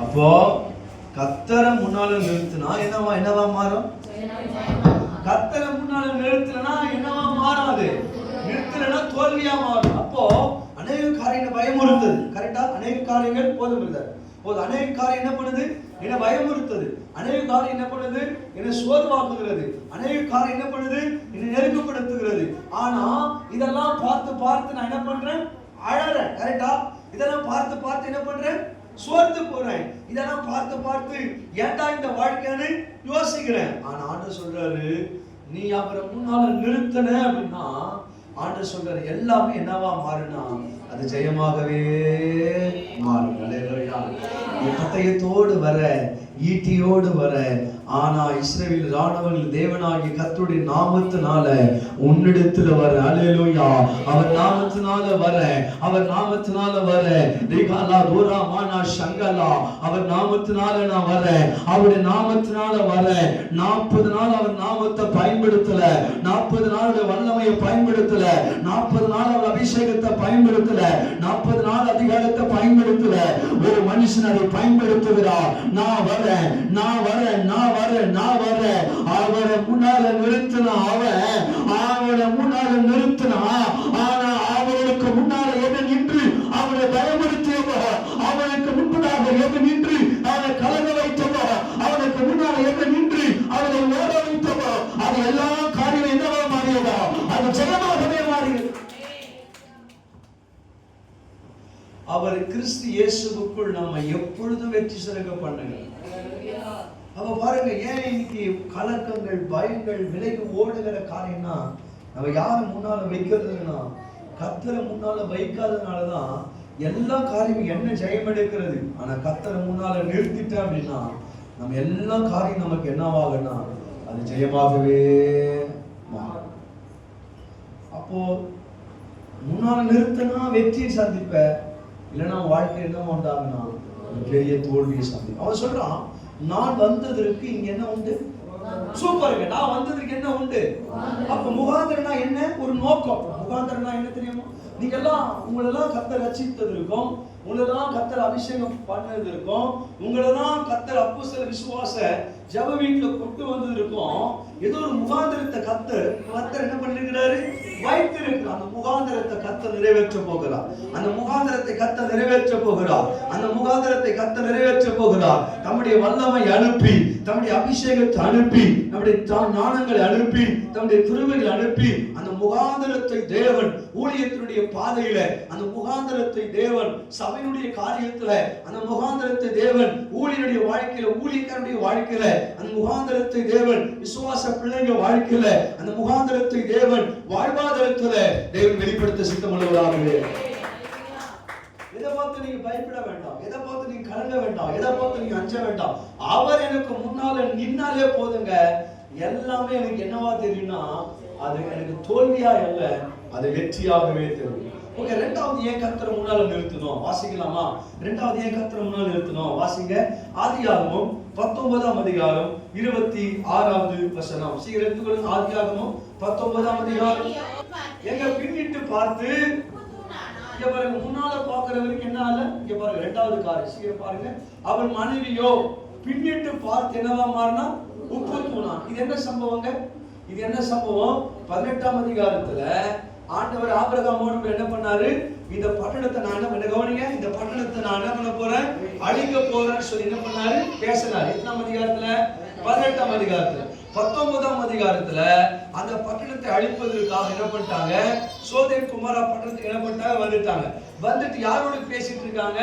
அப்போ கர்த்தரை முன்னால நிறுத்தினா என்னவா மாறும், கர்த்தரை முன்னால நிறுத்தலனா என்னவா மாறாது, நிறுத்தலனா தோல்வியா மாறும். அப்போ அநேக காரியங்கள் பயமுறுத்தது. கரெக்டா, அநேக காரியங்கள் போதும் அநேக காரியம் என்ன பண்ணுது, என்ன பயமுறுத்தது. அநேக காரியம் என்ன பண்ணுது, என்ன சோர்வாக்குகிறது. அநேக காரியம் என்ன பண்ணுது, என்ன நெருக்கப்படுத்துகிறது. ஆனா இதெல்லாம் பார்த்து நான் என்ன பண்றேன், அழறேன். கரெக்டா, இதெல்லாம் பார்த்து என்ன பண்றேன், சோர்ந்து போறேன். இதெல்லாம் பார்த்து ஏன்டா இந்த வாழ்க்கைன்னு யோசிக்கிறேன். ஆனா ஆண்டவர் சொல்றாரு, நீ அவரை முன்னால நிறுத்தன அப்படின்னா ஆண்டவர் சொல்றாரு எல்லாமே என்னவா மாறுனா அது ஜெயமாகவே மாறும். பட்டயத்தோடு வர, ஈட்டியோடு வர, ஆனா இஸ்ரவேல் ராணுவங்கள் தேவனாகிய கர்த்தருடைய நாமத்தினால உன்னிடத்துல வர. அல்லேலூயா. அவர் நாமத்தினால வர, அவர் நாமத்தினால வர. ரிகாலா தூரா மானா சங்கலா, அவர் நாமத்தினால நான் வர, அவருடைய நாமத்தினால வர. 40 நாள் அவர் நாமத்தை பயன்படுத்தல, 40 நாளுடைய வல்லமையை பயன்படுத்தல, 40 நாள் அவர் அபிஷேகத்தை பயன்படுத்தல, 40 நாள் அதிகாரத்தை பயன்படுத்தல. ஒரு மனுஷன் அதை பயன்படுத்துகிறார். நான் வரேன், நான் வரேன், நான் வரேன், நான் வரேன். அவரை முன்னால நிறுத்தினா, அவனை முன்னால நிறுத்தினா, ஆனா அவனுக்கு முன்னால எது நின்று அவனை பயமுறுத்தியவோ, அவனுக்கு முன்பதாக எது நின்று அவனை கலங்க வைத்தவோ, அவனுக்கு முன்னால எது நின்று அவனை ஓட வைத்தவோ, அது எல்லா காரியம் என்னவா மாறியதோ அது ஜெயமாகவே மாறியது. அவர் கிறிஸ்து இயேசுவுக்குள் நம்ம எப்பொழுதும் வெற்றி சிறக்க பண்ணுங்க. அப்ப பாருங்க, ஏன் இன்னைக்கு கலக்கங்கள், பயங்கள், விலைக்கு ஓடுகிற காரியம்னா நம்ம யாரை முன்னால வைக்கிறதுனா, கர்த்தரை முன்னால வைக்காதனாலதான் எல்லா காரியமும் என்ன ஜெயம் எடுக்கிறது. ஆனா கர்த்தரை முன்னால நிறுத்திட்ட அப்படின்னா நம்ம எல்லா காரியம் நமக்கு என்னவாகனா அது ஜெயமாகவே மாறும். அப்போ முன்னால நிறுத்தினா வெற்றியை சந்திப்ப, இல்லைன்னா வாழ்க்கை என்ன உண்டாகுனா பெரிய தோல்வியை சந்திப்ப. அவன் சொல்றான், நான் வந்ததற்கு இங்க என்ன உண்டு, சூப்பருங்க, நான் வந்ததற்கு என்ன உண்டு. அப்ப முகாந்திரனா என்ன, ஒரு நோக்கம். முகாந்திரனா என்ன தெரியுமா, நீங்க எல்லாம் உங்களெல்லாம் கர்த்தர் ரட்சித்தது இருக்கும், உங்களெல்லாம் கர்த்தர் அபிஷேகம் பண்ணது இருக்கும், உங்களெல்லாம் கர்த்தர் அப்போஸ்தல விசுவாச ஜெப வீட்டுல கொண்டு வந்தது இருக்கும். ஏதோ ஒரு முகாந்திரத்தை கர்த்தர் என்ன பண்ணிருக்கிறாரு, வைத்திருக்கிறார். அந்த முகாந்திரத்தை கர்த்தர் நிறைவேற்ற போகிறார். அந்த முகாந்திரத்தை கர்த்தர் நிறைவேற்ற போகிறார். அந்த முகாந்திரத்தை கர்த்தர் நிறைவேற்ற போகிறார். நம்முடைய வல்லமை அனுப்பி, நம்முடைய அபிஷேகத்தை அனுப்பி, நம்முடைய ஞானங்களை அனுப்பி, நம்முடைய கிருபைகளை அனுப்பி, அந்த முகாந்திரத்தை தேவன் ஊழியத்தினுடைய பாதையில, அந்த முகாந்திரத்தை தேவன் சபையினுடைய காரியத்துல, அந்த முகாந்திரத்தை தேவன் ஊழியனுடைய வாழ்க்கையில, ஊழியக்காரனுடைய வாழ்க்கையில, அந்த முகாந்திரத்தை தேவன் விசுவாச பிள்ளைங்க வாழ்க்கையில, அந்த முகாந்திரத்தை தேவன் வாழ்வாதாரத்துல தேவன் வெளிப்படுத்த சித்தமுள்ளவராகவே. எதை பார்த்து நீங்க பயப்பட வேண்டாம், எதை பார்த்து நீங்க கலங்க வேண்டாம், எதை பார்த்து நீங்க அஞ்ச வேண்டாம். அவர் எனக்கு முன்னால நின்னாலே போதுங்க, எல்லாமே எனக்கு என்னவா தெரியும்னா அது எனக்கு தோல்வியா இல்ல, அது வெற்றியாகவே தெரியும். ஓகே, ரெண்டாவது ஏன் கர்த்தரை முன்னால நிறுத்தணும் வாசிக்கலாமா? ரெண்டாவது ஏன் கர்த்தரை முன்னால நிறுத்தணும் வாசிங்க. ஆதியாகமம் 19ஆம் அதிகாரம் 26வது வசனம். சீக்கிரம் எடுத்துக்கொள்ளுங்க. ஆதியாகமம் 19ஆம் அதிகாரம். எங்க பின்னிட்டு பார்த்து இங்க பாருங்க, முன்னால பாக்குறவருக்கு என்ன ஆல? இங்க பாருங்க ரெண்டாவது காரியம் சீக்கிரம் பாருங்க. அவன் மனைவியோ பின்னிட்டு பார்த்து என்னவா மாறினா? உப்பு தூணான். இது என்ன சம்பவங்க? இது என்ன சம்பவம்? 18ஆம் அதிகாரத்துல ஆண்டவர் ஆபிரகாமோடு என்ன பண்ணாரு? இந்த பட்டணத்தை நான் என்ன பண்ண கவனிங்க, இந்த பட்டணத்தை நான் என்ன பண்ண போறேன்? அழிக்க போறேன்னு சொல்லி என்ன பண்ணாரு? பேசினார். எத்தனாம் அதிகாரத்துல? 18ஆம் அதிகாரத்துல. 19ஆம் அதிகாரத்துல அந்த பட்டணத்தை அழிப்பதற்காக என்ன பண்ணிட்டாங்க? சோதேம் குமாரா பட்டணத்துக்கு என்ன பண்ணிட்டாங்க? வந்துட்டாங்க. வந்துட்டு யாரோட பேசிட்டு இருக்காங்க?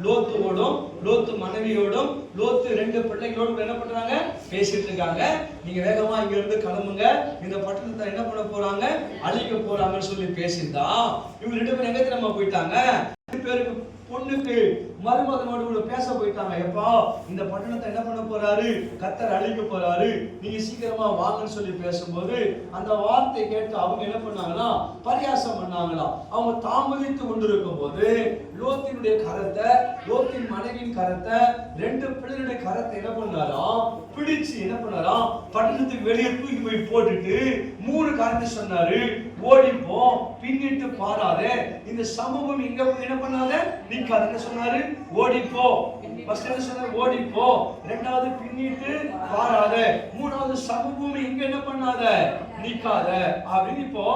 லோத்துவோடும், லோத்து மனைவியோடும், லோத்து 2 பிள்ளைகளோடும் என்ன பண்றாங்க? பேசிட்டு இருக்காங்க. நீங்க வேகமா இங்க இருந்து கிளம்புங்க, இந்த பட்டணத்தை என்ன பண்ண போறாங்க? அழிக்க போறாங்கன்னு சொல்லி பேசிட்டா இவங்க 2 பேரும் எங்க தெரியாம போயிட்டாங்க? 2 பேருக்கு பொண்ணுக்கு மருமகனோடு பேச போயிட்டாங்க. எப்பா இந்த பட்டணத்தை என்ன பண்ண போறாரு? கர்த்தர் அழிக்க போறாரு, நீங்க சீக்கிரமா வாங்கன்னு சொல்லி பேசும்போது அந்த வார்த்தை கேட்டு அவங்க என்ன பண்ணாங்களா? பரியாசம் பண்ணாங்களா? அவங்க தாமதித்து கொண்டிருக்கும் போது லோத்தினுடைய கரத்தை, லோத்தின் மனைவியின் கரத்தை, 2 பிள்ளைகளுடைய கரத்தை என்ன பண்ணாராம்? பிடிச்சு என்ன பண்ணாராம்? பட்டணத்துக்கு வெளியே தூக்கி போய் போட்டுட்டு 3 காரணம் சொன்னாரு. ஓடிப்போ, பின்னிட்டு பாராதே, இந்த சமூகம் இங்க என்ன பண்ணாத நிக்காத. என்ன சொன்னாரு? ஓடிப்போ. ஃபர்ஸ்ட் என்ன சொன்னாரு? ஓடிப்போ. ரெண்டாவது பின்னிட்டு பாராதே. மூணாவது சமூகம் இங்க என்ன பண்ணாத நிக்காத அப்படின்னு. இப்போ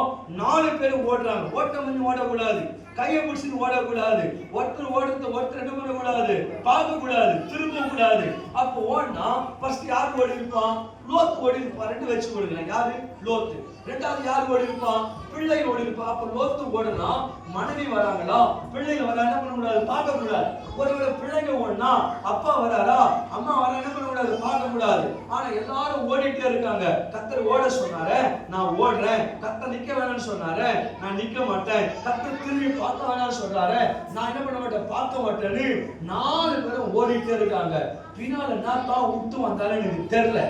4 பேர் ஓடுறாங்க. ஓட்டம் ஓடக்கூடாது, கையை பிடிச்சிட்டு ஓடக்கூடாது, ஒருத்தர் என்ன பண்ணக்கூடாது? பார்க்க கூடாது, திரும்ப கூடாது. அப்போ ஓடினா ஃபர்ஸ்ட் யார் ஓடி இருப்பான்? லோத் ஓடி இருப்பான். 2 வச்சு ஓடுங்க. யாரு? லோத்து. ரெண்டாவது யார் ஓடி இருப்பான்? பிள்ளை ஓடி இருப்பான். அப்ப லோத்து ஓடுனா மனைவி வராங்களா, பிள்ளைங்க வரா என்ன பண்ண கூடாது? பார்க்க கூடாது. ஒருவேளை பிள்ளைங்க ஓடுனா அப்பா வராரா, அம்மா வரா என்ன பண்ண கூடாது? பார்க்க கூடாது. ஆனா எல்லாரும் ஓடிட்டே இருக்காங்க. கர்த்தர் ஓட சொன்னாரு, நான் ஓடுறேன். கர்த்தர் நிக்க வேணாம்னு சொன்னாரு, நான் நிக்க மாட்டேன். கர்த்தர் திரும்பி பார்க்க வேணாம்னு சொல்றாரு, நான் என்ன பண்ண மாட்டேன்? பார்க்க மாட்டேன்னு 4 பேரும் ஓடிட்டே இருக்காங்க. பின்னால என்னத்தான் விட்டு வந்தாலும் எனக்கு தெரியல.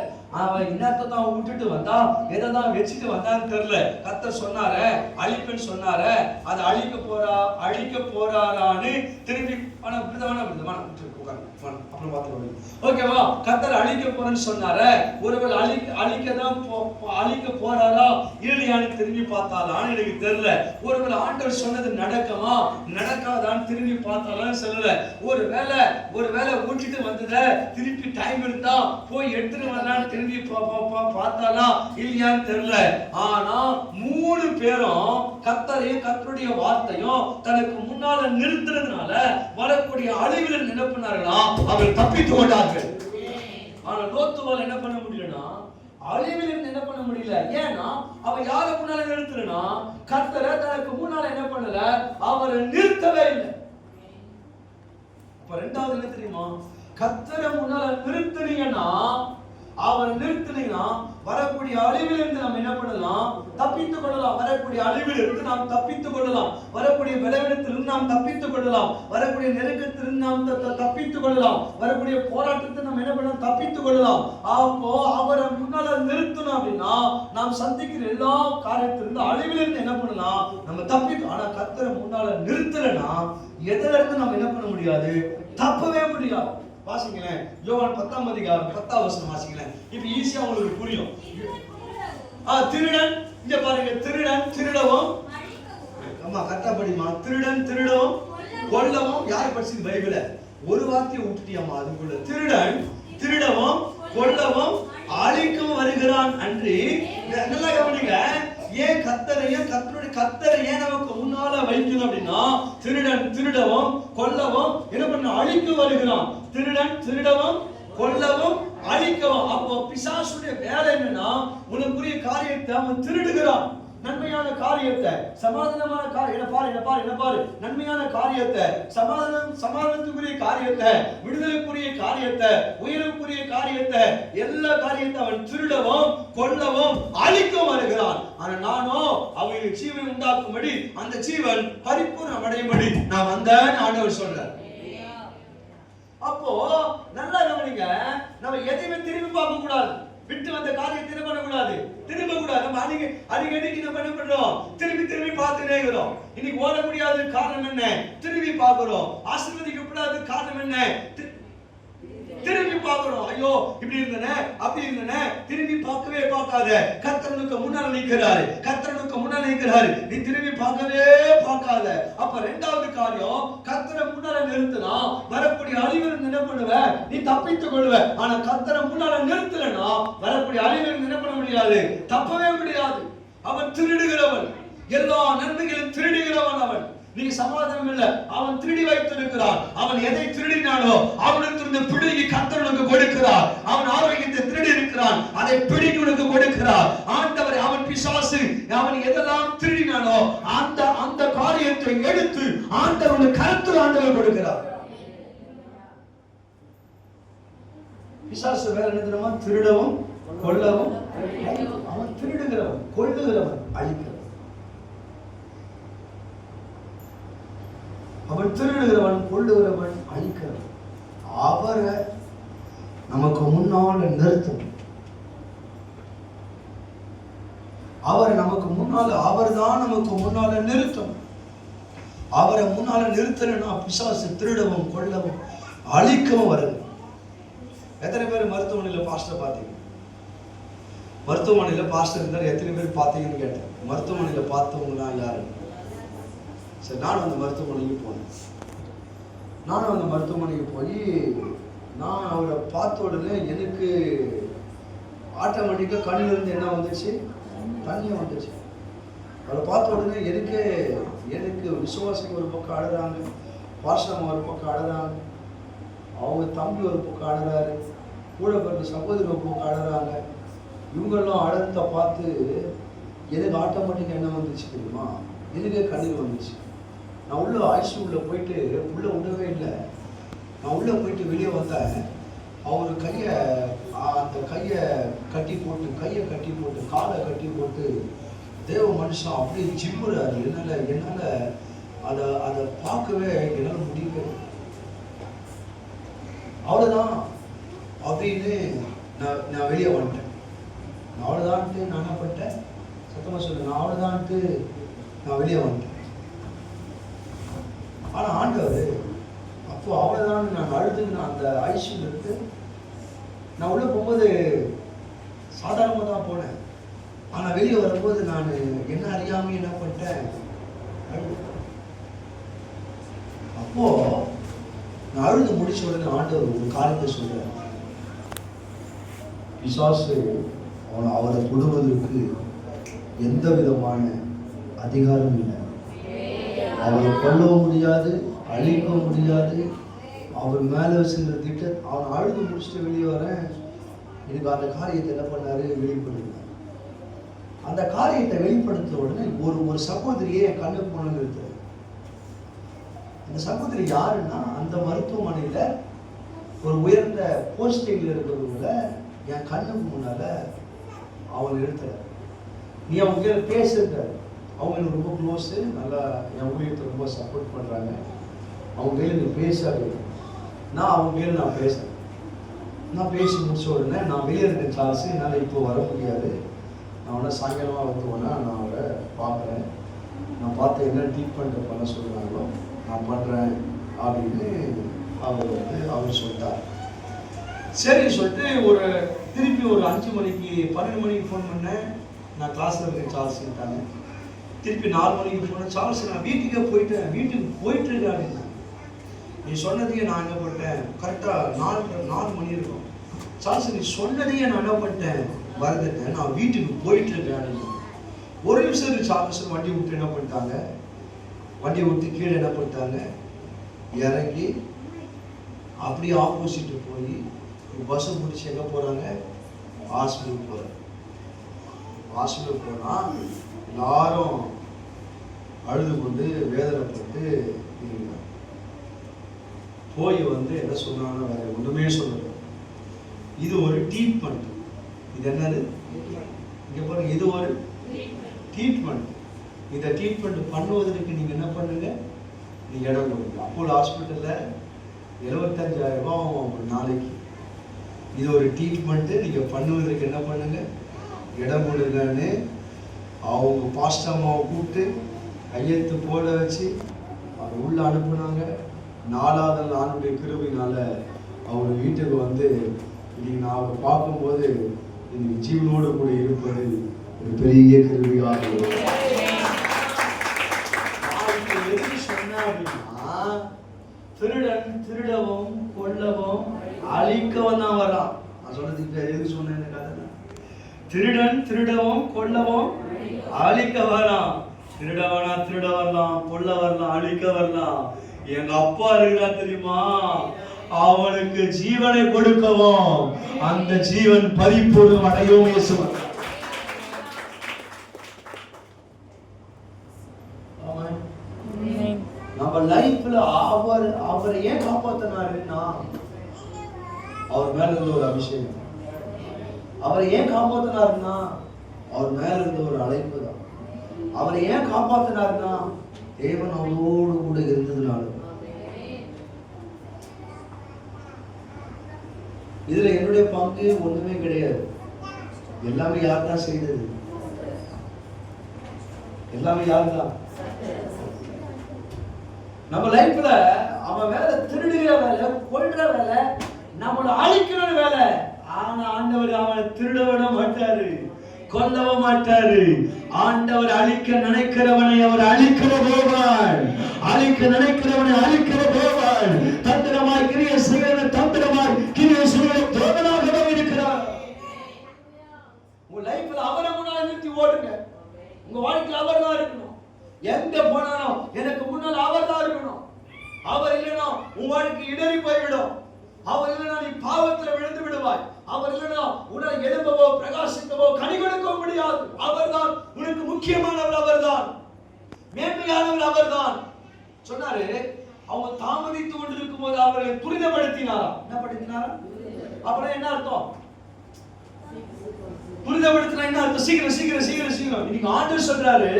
அவன் என்னத்தான் விட்டுட்டு வந்தா, எதான் வச்சுட்டு வந்தான்னு தெரியல. கர்த்தர் சொன்னாரு அழிப்புன்னு சொன்னாரு, அது அழிக்க போறாரான்னு திரும்பி அப்புறம் பார்த்துக்கோங்க. ஓகேவா? கர்த்தர் அழிக்க போறேன்னு சொன்னாரு. ஒருவேளை அழிக்க போறாரா இல்லையான்னு திரும்பி பார்த்தாலான்னு எனக்கு தெரியல. ஒருவேளை ஆண்டவர் சொன்னது நடக்குமா நடக்காதான்னு திரும்பி பார்த்தாலும் சொல்லல. ஒருவேளை ஊட்டிட்டு வந்தத திருப்பி டைம் இருந்தா போய் எடுத்துட்டு வரலான்னு திரும்பி பார்த்தாலா இல்லையான்னு தெரியல. ஆனா 3 பேரும் கர்த்தரையும் கர்த்தருடைய வார்த்தையும் தனக்கு முன்னால நிறுத்துறதுனால வரக்கூடிய அழிவில் என்ன பண்ணார்களா? அவர்கள் தப்பித்து கொண்டார்கள். ஆனா லோத்துவால் என்ன பண்ண முடியலன்னா, அழிவில் இருந்து என்ன பண்ண முடியல. ஏன்னா அவன் யார முன்னால நிறுத்துறனா? கர்த்தரை தனக்கு முன்னால என்ன பண்ணல, அவரை நிறுத்தவே இல்லை. அப்ப 2வது என்ன தெரியுமா? கர்த்தரை முன்னால நிறுத்துனீங்கன்னா, அவரை நிறுத்தினா வரக்கூடிய அழிவில் இருந்து நாம் என்ன பண்ணலாம்? தப்பித்துக் கொள்ளலாம். வரக்கூடிய அழிவில் இருந்து நாம் தப்பித்துக் கொள்ளலாம். வரக்கூடிய பலவீனத்திலிருந்து நாம் தப்பித்துக் கொள்ளலாம். வரக்கூடிய நெருக்கத்திலிருந்து நாம் தப்பித்துக் கொள்ளலாம். வரக்கூடிய போராட்டத்தை நாம் என்ன பண்ணலாம்? தப்பித்துக் கொள்ளலாம். அப்போ அவரை முன்னால நிறுத்தணும் அப்படின்னா நாம் சந்திக்கிற எல்லா காரியத்திலிருந்து அழிவில் இருந்து என்ன பண்ணலாம்? நம்ம தப்பித்தோம். ஆனா கர்த்தரை முன்னால நிறுத்தலைன்னா எதில இருந்து நாம் என்ன பண்ண முடியாது? தப்பவே முடியாது. வாசிங்களேன், யோவான் 10ஆம் அதிகாரம் 10ஆம் வசனம் வாசிங்களேன். இப்ப ஈஸியா உங்களுக்கு புரியும். திருடன், இங்க பாருங்க, திருடன் திருடவும், அம்மா கரெக்டா படிமா, திருடன் திருடவும் கொல்லவும். யார் படிச்சது பைபிள? ஒரு வார்த்தையை விட்டுட்டியம்மா அதுக்குள்ள. திருடன் திருடவும் கொல்லவும் அழிக்கவும் வருகிறான் அன்றி. நல்லா கவனிங்க. ஏன் கர்த்தரை ஏன் நமக்கு முன்னால வைக்கணும் அப்படின்னா, திருடன் திருடவும் கொல்லவும் என்ன பண்ண? அழிக்க வருகிறான். திருடன் திருடவும் கொல்லவும் அழிக்கவும். அப்போ பிசாசுடைய வேலை என்னன்னா, உனக்குரிய காரியத்தை அவன் திருடுகிறான். நன்மையான காரியத்தை, சமாதானமான என்ன பாரு, நன்மையான காரியத்தை, சமாதானத்துக்குரிய காரியத்தை, விடுதலைக்குரிய காரியத்தை, உயரக்குரிய காரியத்தை, எல்லா காரியத்தை அவன் திருடவும் கொல்லவும் அழிக்கவும் வருகிறான். ஆனா நானோ அவங்களுக்கு ஜீவன் உண்டாக்கும்படி, அந்த ஜீவன் பரிபூர்ணம் அடையும்படி நான் வந்தேன் ஆண்டவர் சொல்றார். அப்போ நல்லா கவனிங்க, நம்ம எதையுமே திரும்பி பார்க்க கூடாது. விட்டு வந்த காரியத்தை என்ன பண்ணக்கூடாது, திரும்ப கூடாது. நம்ம அடிக்கடி நம்ம என்ன பண்றோம், திரும்பி பார்த்துட்டே இருக்கிறோம். இன்னைக்கு ஓட முடியாத காரணம் என்ன, திரும்பி பார்க்கிறோம். ஆசீர்வதிக்கப்படாத காரணம் என்ன, திரும்பி பார்க்கிறோம். ஐயோ இப்படி இருந்தனே அப்படி இருந்தனே, திரும்பி பார்க்கவே பார்க்காத. கர்த்தருக்கு முன்னால நிற்கிறாரு, கர்த்தருக்கு முன்னால நிற்கிறாரு, நீ திரும்பி பார்க்கவே பார்க்காத. அப்ப இரண்டாவது காரியம், கர்த்தரை முன்னால நிறுத்தினா வரக்கூடிய அழிவிலிருந்து என்ன பண்ணுவ, நீ தப்பித்துக் கொள்வ. ஆனா கர்த்தரை முன்னால நிறுத்தலனா வரக்கூடிய அழிவிலிருந்து என்ன பண்ண முடியாது, தப்பவே முடியாது. அவன் திருடுகிறவன், எல்லா நன்மைகளும் திருடுகிறவன் அவன். நீ சமாதானம் இல்ல, அவன் திருடி வைத்திருக்கிறான். அவன் எதை திருடினானோ அவனுக்கு பிடுங்கி கர்த்தருக்கு கொடுக்கிறார். அவன் ஆரோக்கியத்தை திருடி இருக்கிறான், அதை பிடுங்கி உனக்கு கொடுக்கிறார் ஆண்டவர். அவன் பிசாசு, அவன் எதெல்லாம் திருடினானோ அந்த காரியத்தை எடுத்து ஆண்டவனுக்கு கருத்து ஆண்டவர் கொடுக்கிறார். பிசாசு வேற என்ன தெரியுமா, திருடவும் கொல்லவும். அவன் திருடுகிறவன், கொல்லுகிறவன், அழிக்கிறவன். அவன் திருடுகிறவன், கொள்ளுகிறவன், அழிக்கிறவன். அவரை நமக்கு முன்னால நிறுத்தும். அவரை நமக்கு முன்னால, அவர் தான் நமக்கு முன்னால நிறுத்தும். அவரை முன்னால நிறுத்தலைன்னா பிசாசு திருடவும் கொல்லவும் அழிக்கவும் வருது. எத்தனை பேர் மருத்துவமனையில் பாஸ்டர் பார்த்தீங்க? மருத்துவமனையில் பாஸ்டர் இருந்தார், எத்தனை பேர் பார்த்தீங்கன்னு கேட்டேன். மருத்துவமனையில் பார்த்தவங்களாம் யாரு? சரி, நானும் அந்த மருத்துவமனைக்கு போனேன். நானும் அந்த மருத்துவமனைக்கு போய் நான் அவரை பார்த்த உடனே எனக்கு ஆட்டோமேட்டிக்காக கண்ணிலிருந்து என்ன வந்துச்சு, தண்ணியும் வந்துச்சு. அவரை பார்த்த உடனே எனக்கு விசுவாசிக்கு ஒரு பக்கம் அழுறாங்க, பாஸ்டர் ஒரு பக்கம் அழுறாங்க, அவங்க தம்பி ஒரு பக்கம் அழுறாரு, கூட பிறந்த சகோதரி ஒரு பக்கம் அழுறாங்க. இவங்கெல்லாம் அழுத்த பார்த்து எனக்கு ஆட்டோமேட்டிக்காக என்ன வந்துச்சு தெரியுமா, எனக்கே கண்ணீர் வந்துச்சு. நான் உள்ள ஐசியூல போயிட்டு உள்ள விடவே இல்லை. நான் உள்ள போயிட்டு வெளியே வந்தேன். அவர் அந்த கையை கட்டி போட்டு காலை கட்டி போட்டு தேவ மனுஷன் அப்படியே ஜிம்முறாரு. என்னால் அதை பார்க்கவே என்னால் முடியவே. அவ்வளோதான் அப்படின்னு நான் வெளியே வந்துட்டேன். அவ்வளோதான்ட்டு நான் என்ன பண்ணிட்டேன், சத்தமாக சொல்லுங்க, நான் அவ்வளோதான்ட்டு நான் வெளியே வந்துட்டேன். ஆனால் ஆண்டவர் அப்போ அவ்வளோதான் நான் அழுதுன்னு அந்த ஐசியூல இருந்து நான் உள்ளே போகும்போது சாதாரணமாக தான் போனேன். ஆனால் வெளியே வரும்போது நான் என்ன அறியாமல் என்ன பண்ணிட்டேன், அழுது. அப்போ நான் அழுது முடிச்ச உடனே ஆண்டவர் ஒரு காரியத்தை சொல்றேன். பிசாசு அவரை தொடுவதற்கு எந்த விதமான அதிகாரம் இல்லை. அவரை கொல்லவும் முடியாது, அழிக்கவும் முடியாது. அவர் மேலே வச்சுருந்த திட்டம். அவன் அழுது முடிச்சுட்டு வெளியே வரேன். எனக்கு அந்த காரியத்தை என்ன பண்ணாரு, வெளிப்படுத்தினார். அந்த காரியத்தை வெளிப்படுத்த உடனே ஒரு சகோதரியே என் கண்ணுக்கு போன நிறுத்த. அந்த சகோதரி யாருன்னா, அந்த மருத்துவமனையில ஒரு உயர்ந்த போஸ்டிங்ல இருக்கிறவங்கள என் கண்ணுக்கு முன்னால அவன் நிறுத்த. நீ அவங்க பேசுற, அவங்க எனக்கு ரொம்ப க்ளோஸு, நல்லா என் ஊழியத்தை ரொம்ப சப்போர்ட் பண்ணுறாங்க. அவங்க கையில் நீ பேசாது, நான் அவங்க கையில் நான் பேசுகிறேன். நான் பேசி முடிச்ச உடனே நான் வெளியே இருக்க சார்ஜ் என்னால் இப்போ வர முடியாது, நான் வேணா சாயங்காலமாக வந்துவேன்னா நான் அவரை பார்க்குறேன், நான் பார்த்து என்ன ட்ரீட்மெண்ட் பண்ண சொல்கிறாங்களோ நான் பண்ணுறேன் அப்படின்னு அவர் சொல்லிட்டார். சரி சொல்லிட்டு திருப்பி ஒரு 5 மணிக்கு 12 மணிக்கு ஃபோன் பண்ணேன். நான் கிளாஸில் இருக்க சார்ஜ்ட்டாங்க. திருப்பி 4 மணிக்கு போனேன். சார்ஸ் நான் வீட்டுக்கு போயிட்டுருக்காரு. நீ சொன்னதையே நான் என்ன பண்ணிட்டேன், கரெக்டாக 4 மணி இருக்கும். சார்ஸ் நீ சொன்னதையே நான் என்ன பண்ணிட்டேன், மறந்துட்டேன், நான் வீட்டுக்கு போயிட்டுருக்கேன். ஒரு நிமிஷம் சார்ஸ் வண்டி விட்டு என்ன பண்ணிட்டாங்க, வண்டி விட்டு கீழே என்ன பண்ணிட்டாங்க, இறங்கி அப்படியே ஆப்போசிட்டு போய் பஸ்ஸை பிடிச்சி எங்கே போகிறாங்க, ஹாஸ்பிட்டலுக்கு போகிறாங்க. ஹாஸ்பிட்டலுக்கு போனால் எல்லாரும் அழுது கொண்டு வேதனைப்பட்டு போய் என்ன சொன்னாங்கன்னா வேற ஒன்றுமே சொல்லல. இது ஒரு ட்ரீட்மெண்ட். இது என்னது, இங்கே பாருங்க, இது ஒரு ட்ரீட்மெண்ட். இந்த ட்ரீட்மெண்ட் பண்ணுவதற்கு நீங்கள் என்ன பண்ணுங்க, நீங்கள் இடம் கொடுங்க. அப்போலோ ஹாஸ்பிட்டலில் 75,000 ரூபா ஒரு நாளைக்கு. இது ஒரு ட்ரீட்மெண்ட். நீங்க பண்ணுவதற்கு என்ன பண்ணுங்க, இடம் கொடுங்கன்னு அவங்க பாஸ்டம்மாவை கூப்பிட்டு கையெழுத்து போட வச்சு அவர் உள்ள அனுப்புனாங்க. 4வது நாள் ஆண்டுடைய கிருபையினால அவர் வீட்டுக்கு வந்து இன்னைக்கு நான் அவரை பார்க்கும்போது இன்னைக்கு ஜீவனோடு கூட இருப்பது ஒரு பெரிய கிருபையாக சொன்ன அப்படின்னா, திருடன் திருடவும் கொல்லவும் அழிக்கவும் தான் வரான். நான் சொல்றதுக்கு எதுக்கு சொன்னேன்னு கதை, திருடன் திருடவும் கொல்லவும் அழிக்க வரலாம். திருட வரலாம், திருட வரலாம், கொல்ல வரலாம், அழிக்க வரலாம். எங்க அப்பா இருக்கிறா தெரியுமா, அவனுக்கு ஜீவனை கொடுக்கவும் அந்த ஜீவன் பரிபூர்ணம் அடையவும் இயேசுவார். நம்ம லைஃப்ல அவரை ஏன் காப்பாத்தினாருன்னா அவர் மேல இருந்த ஒரு அபிஷேகம். அவரை ஏன் காப்பாத்தினாருன்னா அவர் மேல இருந்த ஒரு அழைப்பு தான். அவரை ஏன் காப்பாத்தினாருன்னா தேவன் அவரோடு கூட இருந்ததுனால. இதுல என்னுடைய பங்கு ஒண்ணுமே கிடையாது. எல்லாமே யார் தான் செய்தது? எல்லாமே யார் தான்? நம்ம லைஃப்ல அவன் வேலை திருடுகிற வேலை, கொள்ற வேலை, நம்மளை அழிக்கிற வேலை. ஆனா ஆண்டவர் அவனை திருட விட மாட்டாரு, கொல்லவும் மாட்டாரு. ஆண்டவர் அழிக்க நினைக்கிறவனை அவர் அழிக்கிற போவார், அழிக்க நினைக்கிறவனை அழிக்கிற போவார். தந்திரமாய் கிரியை செய்கிற தந்திரமாய் கிரியை செய்கிற தேவனாகவே இருக்கிறார். உங்க லைஃப்ல அவரை முன்னாடி நிறுத்தி ஓடுங்க. உங்க வாழ்க்கையில் அவர் தான் இருக்கணும். எங்க போனாலும் எனக்கு முன்னால் அவர் தான் இருக்கணும். அவர் இல்லைன்னா உன் வாழ்க்கை இடறி போய்விடும். அவர் இல்லைன்னா நீ பாவத்தில் விழுந்து விடுவாய். அவர் இல்லைன்னா உன்னால் எழும்பவோ பிரகாசிக்கவோ கனி கொடுக்க முடியாது. அவர்தான் உனக்கு முக்கியமானவர், அவர்தான் மேன்மையானவர், அவர்தான். சொன்னாரு, அவங்க தாமதித்து கொண்டிருக்கும் போது அவர்களை துரிதப்படுத்தினாரா? என்ன படுத்தினாரா? அப்புறம் என்ன அர்த்தம்? துரிதப்படுத்தினா என்ன அர்த்தம்? சீக்கிரம் சீக்கிரம் சீக்கிரம் சீக்கிரம். இன்னைக்கு ஆண்டவர் சொல்றாரு,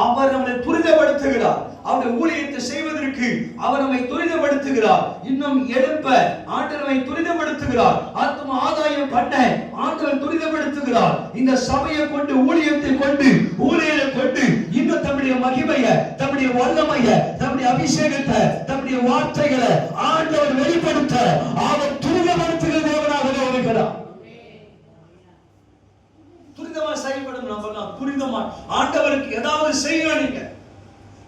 அவர் நம்மை துரிதப்படுத்துகிறார். அவருடைய ஊழியத்தை செய்வதற்கு அவர் நம்மை துரிதப்படுத்துகிறார். இன்னும் எழுப்ப ஆண்டவர் நம்மை துரிதப்படுத்துகிறார். ஆத்ம ஆதாயம் பண்ண ஆண்டவர் துரிதப்படுத்துகிறார். இந்த சபையை கொண்டு, ஊழியத்தை கொண்டு, ஊழியரை கொண்டு இன்னும் தம்முடைய மகிமையை, தம்முடைய வல்லமையை, தம்முடைய அபிஷேகத்தை, தம்முடைய வார்த்தைகளை ஆண்டவர் வெளிப்படுத்த அவர் துரிதப்படுத்துகிற தேவனாகவே இருக்கிறார். துரிதமா செயல்படும். நம்ம துரிதமா ஆண்டவருக்கு ஏதாவது செய்யணும். நீங்க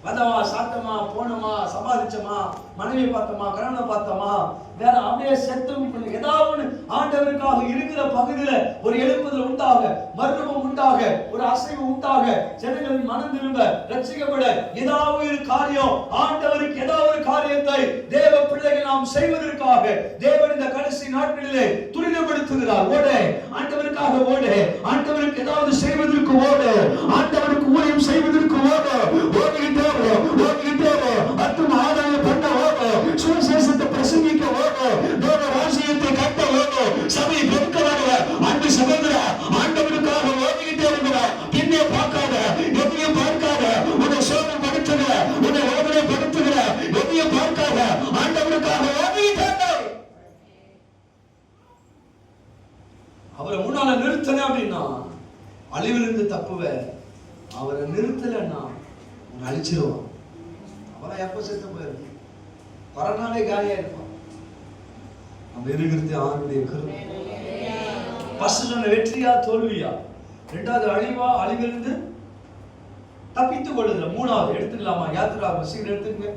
வந்தமா, சாத்தமா, போனமா, சம்பாதிச்சமா, மனைவி பார்த்தோமா, கணவனை பார்த்தோமா, வேற அப்படியே செத்தும் ஏதாவது ஆண்டவருக்காக இருக்கிற பகுதியில ஒரு எழுப்புதல் உண்டாக, மர்மம் உண்டாக, ஒரு அசைவு உண்டாக, ஜனங்களின் மனம் திரும்ப, ரட்சிக்கப்பட ஏதாவது ஒரு காரியம், ஆண்டவருக்கு ஏதாவது ஒரு காரியத்தை தேவ பிள்ளைகள் நாம் செய்வதற்காக தேவன் இந்த கடைசி நாட்களிலே துரிதப்படுத்துகிறார். ஓடு, ஆண்டவருக்காக ஓடு, ஆண்டவருக்கு ஏதாவது செய்வதற்கு ஓடு, ஆண்டவருக்கு ஊழியம் செய்வதற்கு ஓடு, ஓடிக்கிட்டே ஓடிக்கிட்டே அத்தும் ஆதாயம் பண்ண ஓடு, சுவிசேஷத்தை பிரசங்கிக்க ஓடு, தேவ ராஜ்யத்தை கட்ட ஓடு, சபை பெருக்கவாக அன்பு சகோதர ஆண்டவருக்காக ஓடிக்கிட்டே இருக்கிற. பின்னே பார்க்காத, எதையும் பார்க்காத, உன்னை சோதனை படுத்துகிற, உன்னை ஓதனை படுத்துகிற எதையும் பார்க்காத, ஆண்டவருக்காக ஓடிக்கிட்டே. அவரை முன்னால நிறுத்தன அப்படின்னா அழிவிலிருந்து தப்புவ. அவரை நிறுத்தலன்னா உன்னை அழிச்சிருவான். அவரை எப்ப செத்து போயிருக்கு, பரநாளே காலியா இருப்பான். நம்ம இருக்கிறது ஆணுடைய கருணை. ஃபர்ஸ்ட் சொன்ன வெற்றியா தோல்வியா, ரெண்டாவது அழிவா, அழிவிலிருந்து தப்பித்துக் கொள்ளுதல், மூணாவது எடுத்துக்கலாமா? யாத்திராகமம் சீக்கிரம் எடுத்துக்கங்க.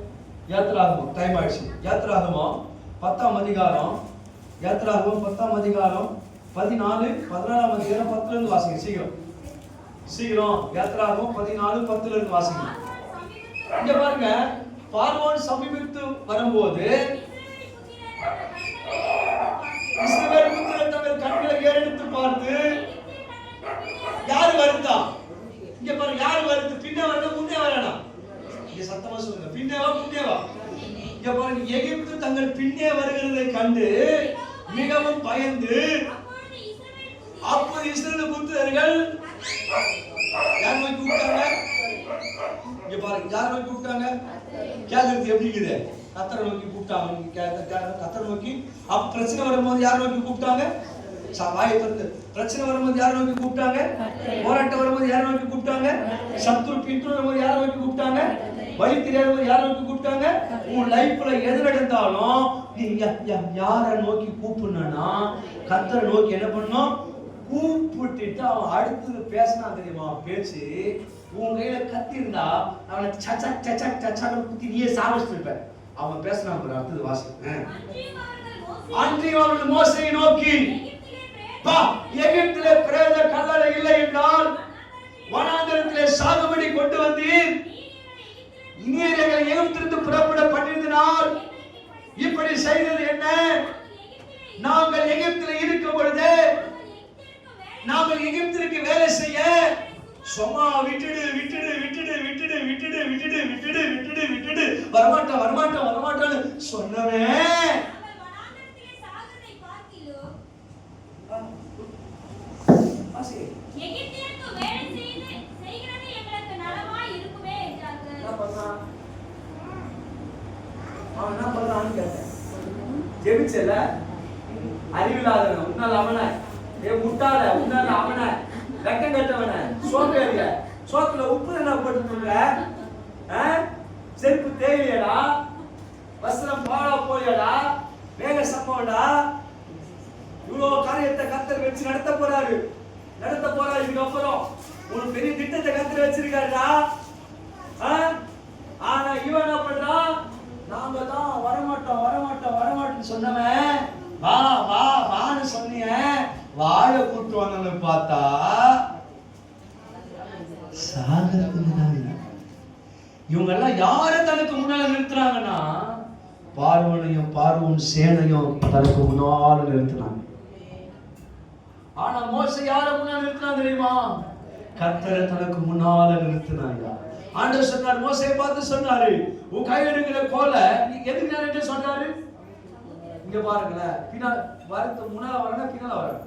யாத்திராகமம் டைம் ஆயிடுச்சு. யாத்திராகமம் 10ஆம் அதிகாரம், யாத்திராகமம் 10ஆம் அதிகாரம் 14, 14ஆம் அதிகாரம் 10ல இருந்து வாசிங்க. சீக்கிரம் சீக்கிரம். யாத்திராகமம் 14, 10ல இருந்து வாசிங்க. இங்க பாருங்க, பார்வோன் சமீபித்து வரும்போது இஸ்ரவேல் புத்திரர் தங்கள் கண்களை ஏறெடுத்து பார்த்து, யாரு வருதா? இங்க பாருங்க, யாரு வருது? பின்னே வரணும், முன்னே வரணும்? இங்க சத்தமா சொல்லுங்க, பின்னேவா முன்னேவா? இங்க பாருங்க, எகிப்து தங்கள் பின்னே வருகிறதை கண்டு மிகவும் பயந்து, அப்போது இஸ்ரவேல் புத்திரர்கள் யார் கூப்பிட்டாங்க? இங்க பாருங்க, யார் கூப்பிட்டாங்க? கேக்குறது எப்படி இருக்குது? கத்தரை நோக்கி கூப்பிட்டாங்க. கத்தரை நோக்கி அப்ப பிரச்சனை வரும்போது யார் நோக்கி கூப்பிட்டாங்க? பிரச்சனை வரும்போது யார் நோக்கி கூப்பிட்டாங்க? போராட்டம் வரும்போது யார் நோக்கி கூப்பிட்டாங்க? சத்துரு பின்தொடரும் வரும்போது யார் நோக்கி கூப்பிட்டாங்க? வழி தெரியாத போது யார் நோக்கி கூப்பிட்டாங்க? உன் லைஃப்ல எது நடந்தாலும் நீ யாரை நோக்கி கூப்பிடணும்னா கத்தரை நோக்கி என்ன பண்ணணும்? கூப்பிட்டுட்டு அவன் அடுத்தது பேசினா தெரியுமா பேச்சு, உன் கையில கத்தி இருந்தா அவனை சச்சக் சச்சக் சச்சக் குத்தி நீயே சாவச்சிருப்ப. அவன் பேசினா அடுத்தது வாசி. அன்றைய அவர்கள் மோசேயை நோக்கி, எகிப்திலே பிரேத கல்லறை இல்லை என்றால் வனாந்தரத்திலே சாகுபடி கொண்டு வந்தீர். இனியர்களை எகிப்திலிருந்து புறப்பட பண்ணினால் இப்படி செய்தது என்ன? நாங்கள் எகிப்தில் இருக்கும் பொழுது நாங்கள் எகிப்திற்கு வேலை செய்ய சும்மா விட்டுடு விட்டுடு விட்டுடு விட்டுடு விட்டுடு விட்டுடு விட்டுடு விட்டுடு விட்டுடு வரமாட்டோம் வரமாட்டோம் வரமாட்டோம்னு சொன்னவே ஜெபிச்சல அறிவில்லாதவன உன்னால அவன முட்டாள உன்னால அவன வெக்கம் கட்டவன சோம்பேறிய சோத்துல உப்பு என்ன போட்டுருக்க செருப்பு தேவையடா வஸ்திரம் பாழா போயடா வேக சம்பவம்டா இவ்வளவு காரியத்தை கத்தர் வச்சு நடத்த போறாரு இதுக்கப்புறம் ஒரு பெரிய திட்டத்தை கத்தர் வச்சிருக்காருடா. ஆனா இவன் என்ன பண்றான்? நாங்க தான் வரமாட்டோம் வரமாட்டோம் வரமாட்டோம்னு சொன்னவன் வா வா வான்னு சொன்னீங்க வாழ கூட்டு வந்தவங்க பார்த்தா இவங்க எல்லாம் யார தனக்கு முன்னால நிறுத்துறாங்கன்னா பார்வோன் சேனையும் தனக்கு முன்னால நிறுத்தினாங்க. ஆனா மோசே யார முன்னால நிறுத்தினா தெரியுமா? கர்த்தரை தனக்கு முன்னால நிறுத்தினாங்க. ஆண்டவர் சொன்னார், மோசேயை பார்த்து சொன்னாரு, உன் கையில் இருக்கிற கோலை நீ எதுக்கு நேரம் சொன்னாரு? இங்க பாருங்களேன், பின்னால் வரத்து முன்னால வரணும் பின்னால வரணும்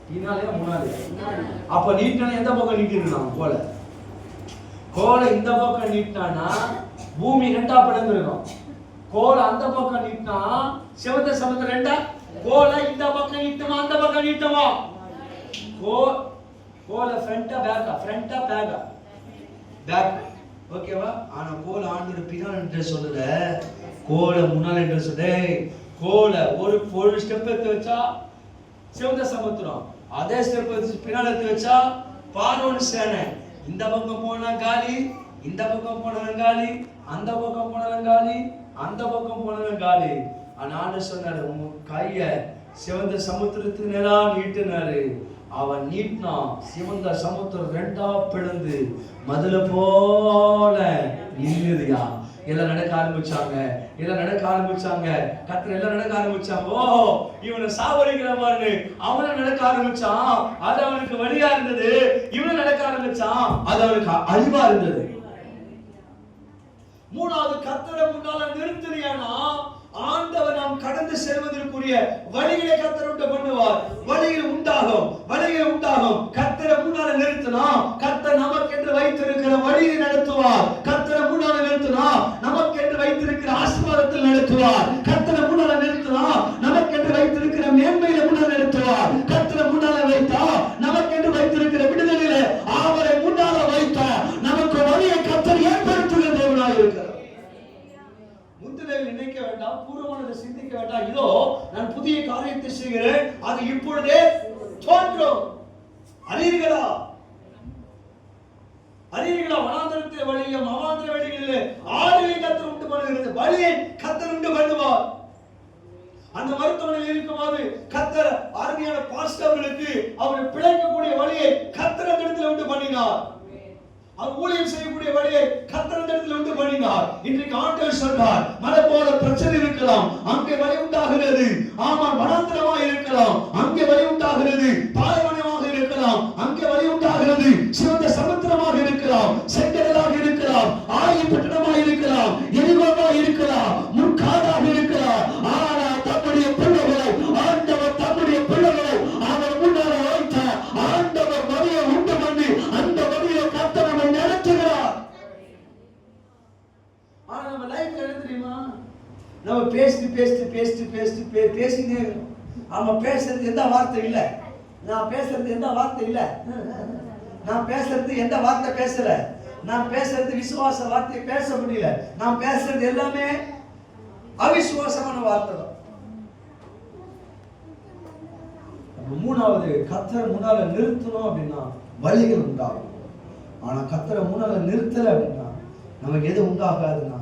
பின்னாலே முன்னாலே. அப்ப நீட்டினா எந்த பக்கம் நீட்டிருந்தான்? கோலை இந்த பக்கம் நீட்டினானா பூமி ரெண்டா பிளந்திருக்கும். கோலை அந்த பக்கம் நீட்டினா சிவந்த சமுத்திரம் ரெண்டா. கோலை இந்த பக்கம் நீட்டமா அந்த பக்கம் நீட்டமா? கோலை ஃப்ரண்டா பேக்கா? ஃப்ரண்டா பேக்கா? பேக். ஓகேவா? ஆனா கோலை ஆண்டவர் பின்னால் என்று சொல்லல, கோலை முன்னால் என்று சொல்ல. கோலை ஒரு ஸ்டெப் எடுத்து வச்சா சிவந்த சமுத்திரம், அதே ஸ்டெப் எடுத்து பின்னால் எடுத்து வச்சா பார்வோன் சேனை. இந்த பக்கம் போனா காலி, இந்த பக்கம் போனாலும் காலி, அந்த பக்கம் போனாலும் காலி, அந்த பக்கம் போனாலும் காலி. ஆனா ஆண்டவர் சொன்னாரு, உங்க கைய சிவந்த சமுத்திரத்துக்கு நேரா நீட்டினாரு. அவன் நீட்டினா சிவந்த சமுத்திரம் ரெண்டா பிளந்து மதுல போல நின்னுதியா. எல்லாம் நடக்க ஆரம்பிச்சாங்க. கர்த்தர் எல்லாம் நடக்க ஆரம்பிச்சாங்க. இவனை சாவடிக்கிற மாதிரி அவனை நடக்க ஆரம்பிச்சான். அது அவனுக்கு வழியா இருந்தது. இவனை நடக்க ஆரம்பிச்சான், அது அவனுக்கு அழிவா இருந்தது. மூணாவது, கர்த்தரை முன்னால நிறுத்தினா ஆண்டவர் நாம் கடந்து செல்வதற்குரிய வழிகளை கர்த்தர் உண்டு பண்ணுவார். வழிகள் உண்டாகும். கர்த்தரை முன்னால நிறுத்தினா கர்த்தர் நமக்கென்று வைத்திருக்கிற வழியை நடத்துவார். கர்த்தரை முன்னால நிறுத்தினா நமக்கென்று வைத்திருக்கிற ஆசீர்வாதத்தில் நடத்துவார். கர்த்தரை முன்னால நிறுத்தினா நமக்கென்று வைத்திருக்கிற மேன்மையில முன்னால நடத்துவார். கர்த்தரை முன்னால வைத்தா நமக்கென்று வைத்திருக்கிற விடுதலையில அவரை முன்னால வைத்தா நமக்கு வழியை கர்த்தர் ஏற்படுத்துகிற தேவனாய் இருக்கிறார். முந்தினவை நினைக்க வேண்டாம், பூர்வமானதை சிந்திக்க வேண்டாம். இதோ நான் புதிய காரியத்தை செய்கிறேன், அது இப்பொழுதே தோன்றும். அறியீர்களா? வனாந்தரத்திலே வழியும் அவாந்தர வழிகளிலே ஆளுகை கர்த்தர் உண்டு பண்ணுகிறது. வழியை கர்த்தர் உண்டு பண்ணுவார். அந்த மருத்துவமனையில் இருக்கும்போது கர்த்தர் அருமையான பாஸ்டர்களுக்கு அவர் பிழைக்கக்கூடிய வழியை கர்த்தர் அந்த இடத்துல உண்டு பண்ணினார். அவர் ஊழியம் செய்யக்கூடிய வழியை கர்த்தர் அந்த இடத்துல உண்டு பண்ணினார். இன்றைக்கு ஆண்டவர் சொல்றார், மலை போல பிரச்சனை இருக்கலாம், அங்கே வழி உண்டாகிறது. ஆமா, வனாந்தரமாக இருக்கலாம், அங்கே வழி உண்டாகிறது. பாலைவனமாக இருக்கலாம், அங்கே வழி உண்டாகிறது. சிவந்த சமுத்திரமாக இருக்கலாம், செங்கடலாக இருக்கலாம், ஆயப்பட்டணமாக இருக்கலாம், எரிகோவாக இருக்கலாம், முற்காடாக இருக்கலாம். ஆனா தம்முடைய பிள்ளைகளை ஆண்டவர் தம்முடைய பிள்ளைகளை அவர் முன்னால வைத்த ஆண்டவர் வழியை உண்டு பண்ணி அந்த வழியை கர்த்தர் நடத்துகிறார். ஆனா நம்ம லைஃப்ல என்ன தெரியுமா, நம்ம பேசினே இருக்கோம். ஆமா, பேசுறது எந்த வார்த்தை இல்லை, நான் பேசுறது எந்த வார்த்தை இல்லை, நான் பேசுறது எந்த வார்த்தை பேசல, நான் பேசுறது விசுவாச வார்த்தை பேச முடியல, நான் பேசுறது எல்லாமே அவிசுவாசமான வார்த்தை தான். மூணாவது, கர்த்தரை முன்னால நிறுத்தணும் அப்படின்னா வழிகள் உண்டாகும். ஆனா கர்த்தரை முன்னால நிறுத்தல அப்படின்னா நமக்கு எது உண்டாகாதுன்னா,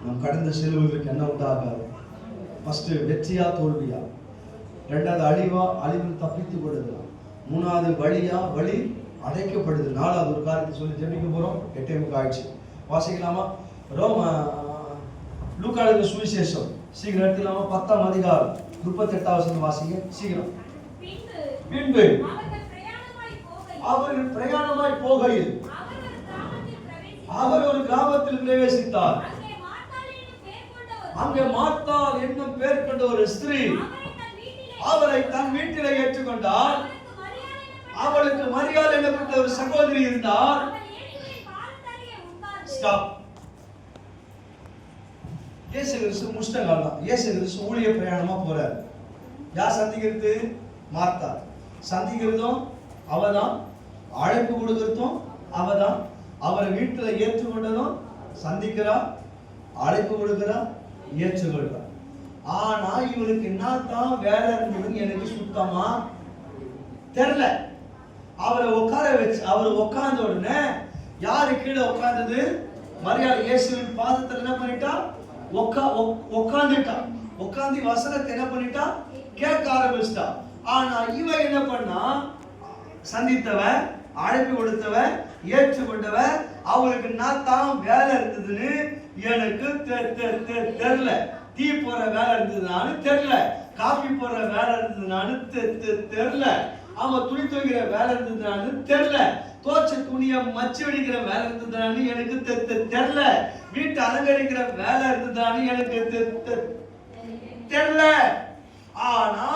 நம்ம கடந்து செல்வதற்கு என்ன உண்டாகாது? ஃபர்ஸ்ட் வெற்றியா தோல்வியா, ரெண்டாவது அழிவில் தப்பித்து கொள்ளுதலாம், மூணாவது வழி அடைக்கப்படுது, நாலாவது ஒரு காரியத்தை சொல்லி ஜெபிக்க போறோம். 8:30 ஆயிடுச்சு. வாசிக்கலாமா? லூக்காவின் சுவிசேஷம் சீக்கிரம் எடுத்துலாமா? 10ஆம் அதிகாரம் 38வது வசனம் வாசிங்க சீக்கிரம். பின்பு அவர்கள் பிரயாணமாய் போகையில் அவர் ஒரு கிராமத்தில் பிரவேசித்தார். அங்கே மார்த்தாள் என்னும் பெயர் கொண்ட ஒரு ஸ்திரீ அவரை தன் வீட்டிலே ஏற்றுக்கொண்டார். அவளுக்கு மரியாள் எனப்பட்ட ஒரு சகோதரி இருந்தார். ஸ்டாப். இயேசு கிறிஸ்து முஷ்டகால் தான். இயேசு கிறிஸ்து ஊழிய பிரயாணமா போறார். யார் சந்திக்கிறது? மார்த்தா. சந்திக்கிறதும் அவதான், அழைப்பு கொடுக்கிறதும் அவதான், அவரை வீட்டுல ஏற்றுக்கொண்டதும் சந்திக்கிறா, அழைப்பு கொடுக்கிறா, ஏற்றுக்கொள்றா. ஆனா இவளுக்கு என்னத்தான் வேலை இருந்தது எனக்கு சுத்தமா தெரியல. அவரை உட்கார வச்சு, அவர் உட்கார்ந்த உடனே யாரு கீழே உட்கார்ந்தது? மரியாள் இயேசுவின் பாதத்துல என்ன பண்ணிட்டா? உட்கார்ந்துட்டா. உட்கார்ந்து வசனத்தை என்ன பண்ணிட்டா? கேட்க ஆரம்பிச்சிட்டா. ஆனா இவ என்ன பண்ணா? சந்தித்தவ, அழைப்பு கொடுத்தவ, ஏற்றுக்கொண்டவ, அவளுக்கு நான் தான் வேலை இருந்ததுன்னு எனக்கு தெரியல. டீ போற வேலை இருந்ததுனால தெரியல, காபி போடுற வேலை இருந்ததுனால தெரியல, அவன் துணி துவைக்கிற வேலை இருந்ததுனால தெரியல, தோச்ச துணியை மச்சு அடிக்கிற வேலை இருந்ததுனால எனக்கு தெரியல, வீட்டை அலங்கரிக்கிற வேலை இருந்ததுனால எனக்கு தெரியல. ஆனா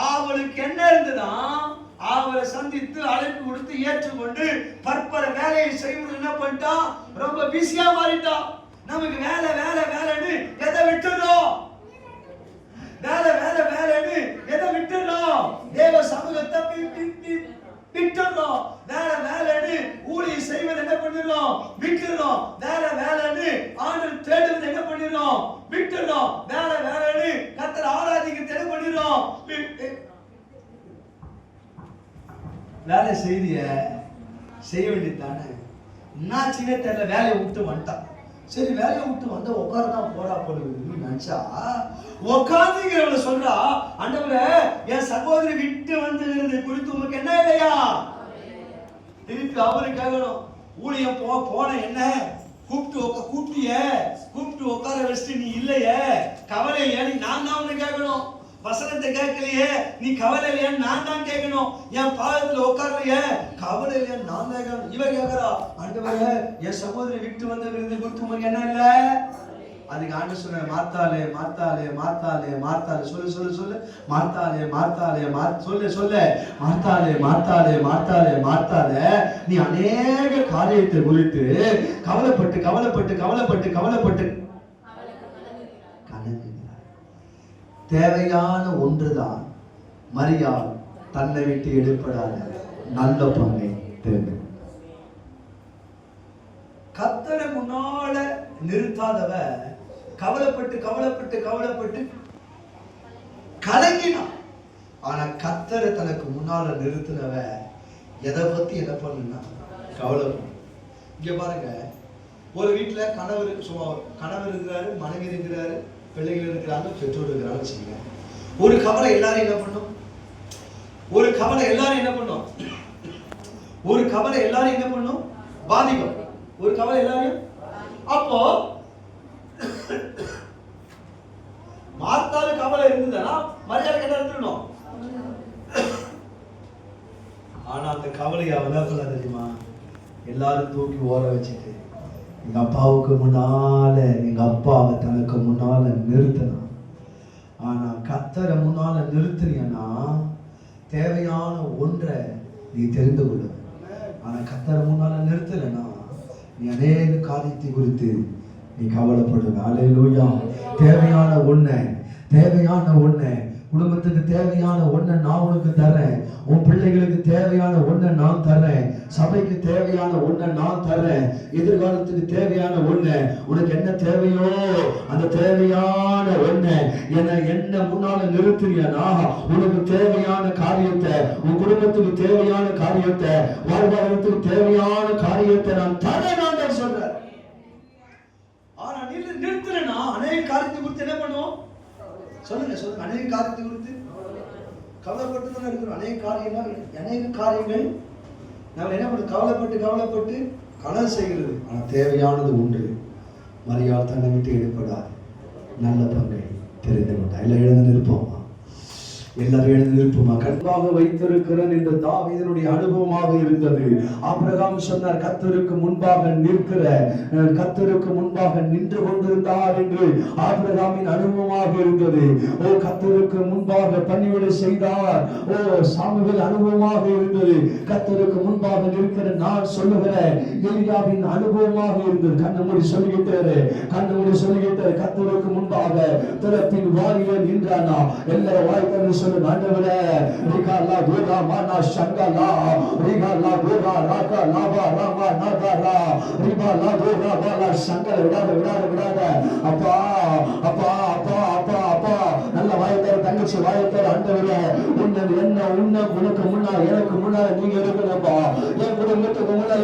அவளுக்கு என்ன இருந்ததுன்னா, அவரை சந்தித்து அழைப்பு கொடுத்து ஏற்றுக்கொண்டு பற்பல வேலையை செய்வது என்ன பண்ணிட்டா? ரொம்ப பிஸியா மாறிட்டா. நமக்கு வேலை வேலை வேலைன்னு எதை விட்டுறோம்? வேலைன்னு எதை விட்டுறோம்? தேவ சமூகத்தை விட்டுறோம். வேலைன்னு ஊழியம் செய்வது என்ன பண்ணிடுறோம்? விட்டுறோம். வேலைன்னு ஆண்டவர் தேடுவது என்ன பண்ணிடுறோம்? விட்டுறோம். வேலைன்னு கர்த்தரை ஆராதிக்கிறது என்ன பண்ணிடுறோம்? வேலை செய்ய வேண்டியதானே. நான் சின்ன தெரியல, வேலையை விட்டு வந்துட்டான். சரி, வேலையை விட்டு வந்த உட்காரதான் போடா போடுவது நினைச்சா, உட்காந்துங்கிறவள சொல்றா, ஆண்டவரே என் சகோதரி விட்டு வந்தது குறித்து உங்களுக்கு என்ன இல்லையா? திருப்பி அவரு கேட்கணும், ஊழியம் போன என்ன கூப்பிட்டு உட்கார வச்சுட்டு நீ இல்லையே, கவலை இல்லையா? நான் தான் உன்னை கேட்கணும். வசனத்தை கேட்கலையே, நீ கவலை இல்லையா? நான் தான் கேட்கணும். என் பாதத்துல உட்காரலையே, கவலை இல்லையா? நான் தான் கேட்கணும். இவ கேட்கிறா, ஆண்டவரே என் சகோதரி விட்டு வந்த விருது கொடுத்து உங்களுக்கு என்ன இல்ல? அதுக்கு ஆண்டு சொல்ற, மார்த்தாலே மார்த்தாலே மார்த்தாலே மார்த்தாலே சொல்லு சொல்லு சொல்லு மார்த்தாலே மார்த்தாலே சொல்லு மார்த்தாலே மார்த்தாலே மார்த்தாலே மார்த்தாலே. நீ அநேக காரியத்தை குறித்து கவலைப்பட்டு கவலைப்பட்டு கவலைப்பட்டு கவலைப்பட்டு தேவையான ஒன்றுதான் மரியாள் தன்னை விட்டு எடுப்படாத நல்ல பங்கை தேர்ந்து. கர்த்தரை முன்னால நிறுத்தாதவ கவலைப்பட்டு கவலைப்பட்டு கவலைப்பட்டு கலங்கினான். ஆனா கர்த்தரை தனக்கு முன்னால நிறுத்தினவ எதை பத்தி என்ன பண்ணுனா கவலைப்படும். இங்க பாருங்க, ஒரு வீட்டுல கணவர் இருக்கிறாரு, மனைவி இருக்கிறாரு, பிள்ளைகள் இருக்கிறாங்க, பெற்றோர் இருக்கிறாங்க வச்சுக்கோங்க. ஒரு கவலை எல்லாரும் என்ன பண்ணும்? ஒரு கவலை எல்லாரும் என்ன பண்ணும்? பாதிக்கும். ஒரு கவலை எல்லாரும். அப்போ மார்த்தால கவலை இருந்ததுன்னா மரியாதை என்ன இருந்துடணும். ஆனா அந்த கவலையை அவளை தெரியுமா, எல்லாரும் தூக்கி ஓர வச்சுட்டு எங்க அப்பாவுக்கு முன்னால எங்க அப்பாவை தனக்கு முன்னால நிறுத்தினான். ஆனா கர்த்தரை முன்னால நிறுத்தினா தேவையான ஒன்றை நீ தெரிந்து கொள்ள. ஆனா கர்த்தரை முன்னால நிறுத்தலைன்னா நீ அநேக காரியத்தை குறித்து நீ கவலைப்படுங்க. அல்லேலூயா. தேவையான ஒண்ணு குடும்பத்துக்கு தேவையான ஒண்ணை நான் உனக்கு தரேன். உன் பிள்ளைகளுக்கு தேவையான ஒண்ணை நான் தரேன். சபைக்கு தேவையான ஒண்ணை நான் தரேன். எதிர்காலத்துக்கு தேவையான ஒண்ணு, உனக்கு என்ன தேவையோ அந்த தேவையான ஒண்ணு என்ன முன்னால நிறுத்தினா உனக்கு தேவையான காரியத்தை, உன் குடும்பத்துக்கு தேவையான காரியத்தை, வாழ்வாதாரத்துக்கு தேவையான காரியத்தை நான் தரேன் நான் சொல்றேன். ஆனா நிறுத்துறேன்னா அநேக காரியத்தை குறித்து என்ன பண்ணுவோம்? சொல்லுங்க. அநேக காரியத்தை குறித்து கவலைப்பட்டு தான் இருக்கிறோம். அநேக காரியங்கள் நம்ம என்ன பண்ண கவலைப்பட்டு கனவு செய்கிறது. ஆனா தேவையானது ஒன்று. மரியாள் தன்னை விட்டு எடுப்படாது. நல்ல பங்கை தெரிந்து கொண்டா. எல்லாம் எழுந்து நிற்போமா? எல்லாரும் எழுந்து நிற்போமா? கண்பாக வைத்திருக்கிறேன் என்று தாவீதுடைய அனுபவமாக இருந்தது. ஆபிரகாம் சொன்னார், கர்த்தருக்கு முன்பாக நின்று கொண்டிருந்தார் என்று ஆபிரகாமின் அனுபவமாக இருந்தது. ஓ, கர்த்தருக்கு முன்பாக பணிவிடை செய்தார். ஓ, சாமுவேல் அனுபவமாக இருந்தது. கர்த்தருக்கு முன்பாக நிற்கிற நான் சொல்லுகிறேன் எலியாவின் அனுபவமாக இருந்தது. கண்ணு மூடி சொல்லிக்கிட்டாரு. கர்த்தருக்கு முன்பாக திறப்பின் வாரியில் நின்றானா. எல்லாரும் வாய்ப்பு சொல்லு. ஆண்டவரே, ரிகாலா கோரா மானா சங்கலா, ரிகாலா கோரா ராகா லாபா ராமா நாதாரா, ரிகாலா கோரா வாலா சங்கல விடாத. அப்பா நல்ல வாய்த்தார் தங்கச்சி வாய்த்தார். ஆண்டவரே, உனக்கு முன்னால நீங்க இருக்கணும்ப்பா. என் குடும்பத்துக்கு முன்னால